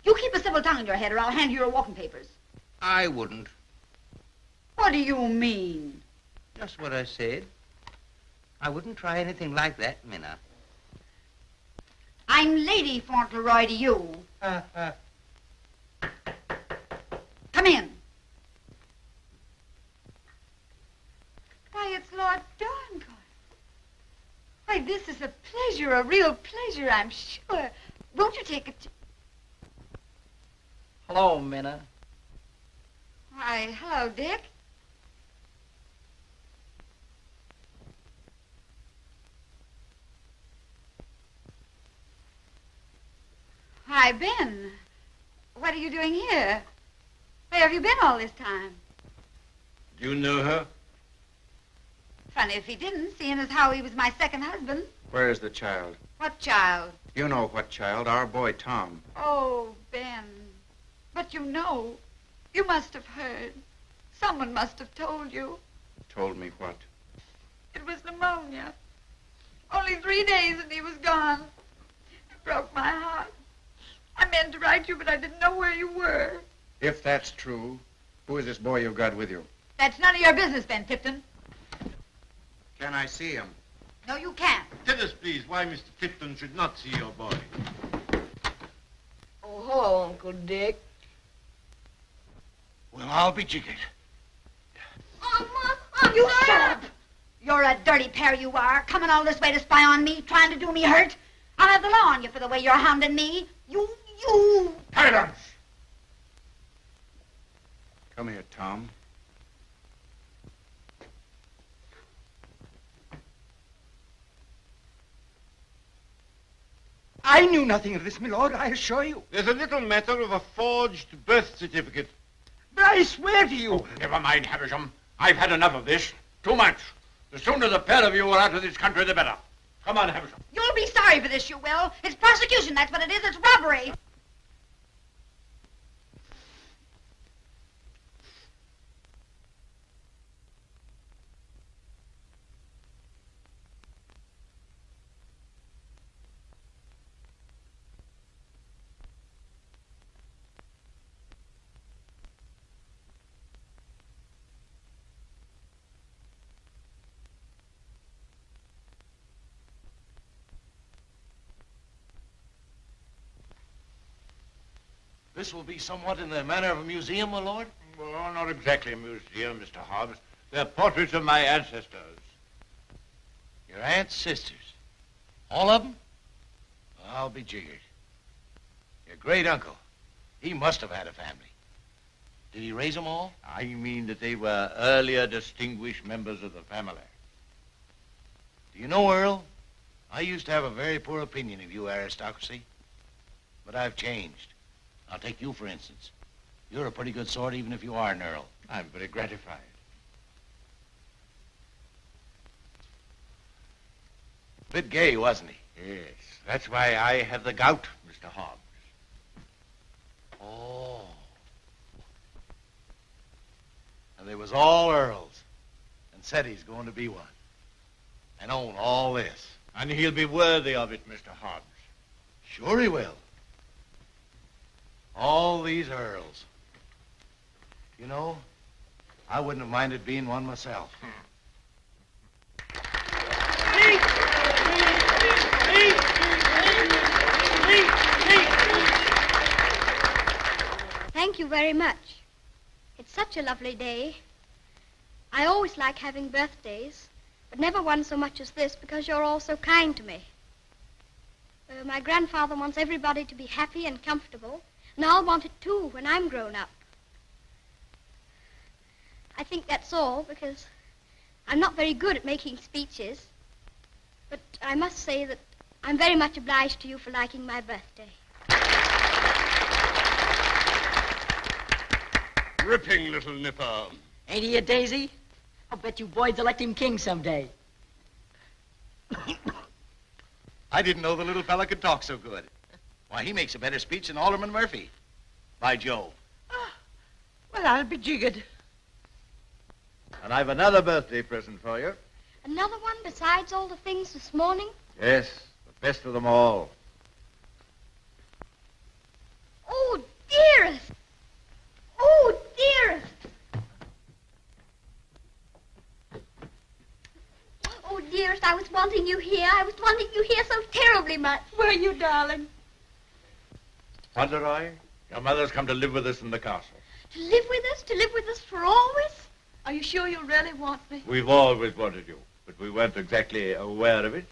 You keep a civil tongue in your head or I'll hand you your walking papers. I wouldn't. What do you mean? Just what I said. I wouldn't try anything like that, Minna. I'm Lady Fauntleroy to you. Come in. Why, it's Lord Dorincourt. Why, this is a pleasure, a real pleasure, I'm sure. Won't you take it? Hello, Minna. Why, hello, Dick. Hi, Ben. What are you doing here? Where have you been all this time? Do you know her? Funny if he didn't, seeing as how he was my second husband. Where is the child? What child? You know what child, our boy Tom. Oh, Ben. But you know, you must have heard. Someone must have told you. Told me what? It was pneumonia. Only 3 days and he was gone. It broke my heart. I meant to write you, but I didn't know where you were. If that's true, who is this boy you've got with you? That's none of your business, Ben Tipton. Can I see him? No, you can't. Tell us, please, why Mr. Tipton should not see your boy. Oh, hello, Uncle Dick. Well, I'll be jiggered. You shut up. You're a dirty pair, you are. Coming all this way to spy on me, trying to do me hurt. I'll have the law on you for the way you're hounding me. You... Silence! Come here, Tom. I knew nothing of this, my lord, I assure you. There's a little matter of a forged birth certificate. But I swear to you. Oh, never mind, Havisham. I've had enough of this. Too much. The sooner the pair of you are out of this country, the better. Come on, Havisham. You'll be sorry for this, you will. It's prosecution, that's what it is. It's robbery. This will be somewhat in the manner of a museum, my lord? Well, not exactly a museum, Mr. Hobbs. They're portraits of my ancestors. Your aunt's sisters? All of them? I'll be jiggered. Your great uncle, he must have had a family. Did he raise them all? I mean that they were earlier distinguished members of the family. Do you know, Earl, I used to have a very poor opinion of you aristocracy, but I've changed. I'll take you, for instance. You're a pretty good sort, even if you are an earl. I'm very gratified. Bit gay, wasn't he? Yes, that's why I have the gout, Mr. Hobbs. Oh. And they was all earls, and said he's going to be one, and own all this. And he'll be worthy of it, Mr. Hobbs. Sure he will. All these earls. You know, I wouldn't have minded being one myself. Thank you very much. It's such a lovely day. I always like having birthdays, but never one so much as this because you're all so kind to me. My grandfather wants everybody to be happy and comfortable, and I'll want it too when I'm grown up. I think that's all because I'm not very good at making speeches, but I must say that I'm very much obliged to you for liking my birthday. Ripping little nipper. Ain't he a daisy? I'll bet you boys elect him king someday. I didn't know the little fella could talk so good. Why, he makes a better speech than Alderman Murphy. By Jove. Well, I'll be jiggered. And I've another birthday present for you. Another one besides all the things this morning? Yes, the best of them all. Oh, dearest! Oh, dearest! Oh, dearest, I was wanting you here. I was wanting you here so terribly much. Were you, darling? Fauntleroy, your mother's come to live with us in the castle. To live with us? To live with us for always? Are you sure you really want me? We've always wanted you, but we weren't exactly aware of it.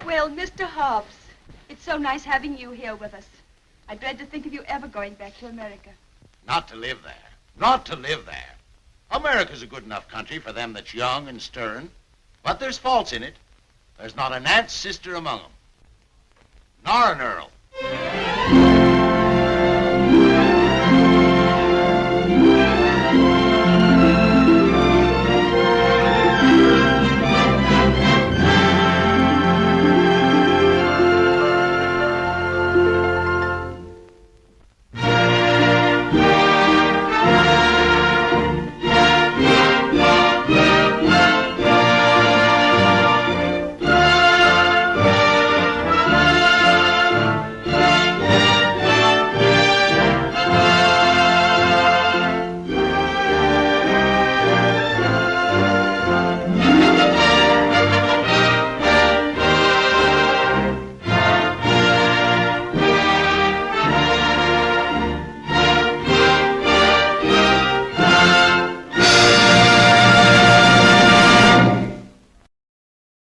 Well, Mr. Hobbs, it's so nice having you here with us. I dread to think of you ever going back to America. Not to live there. Not to live there. America's a good enough country for them that's young and stern, but there's faults in it. There's not an aunt's sister among them, nor an earl.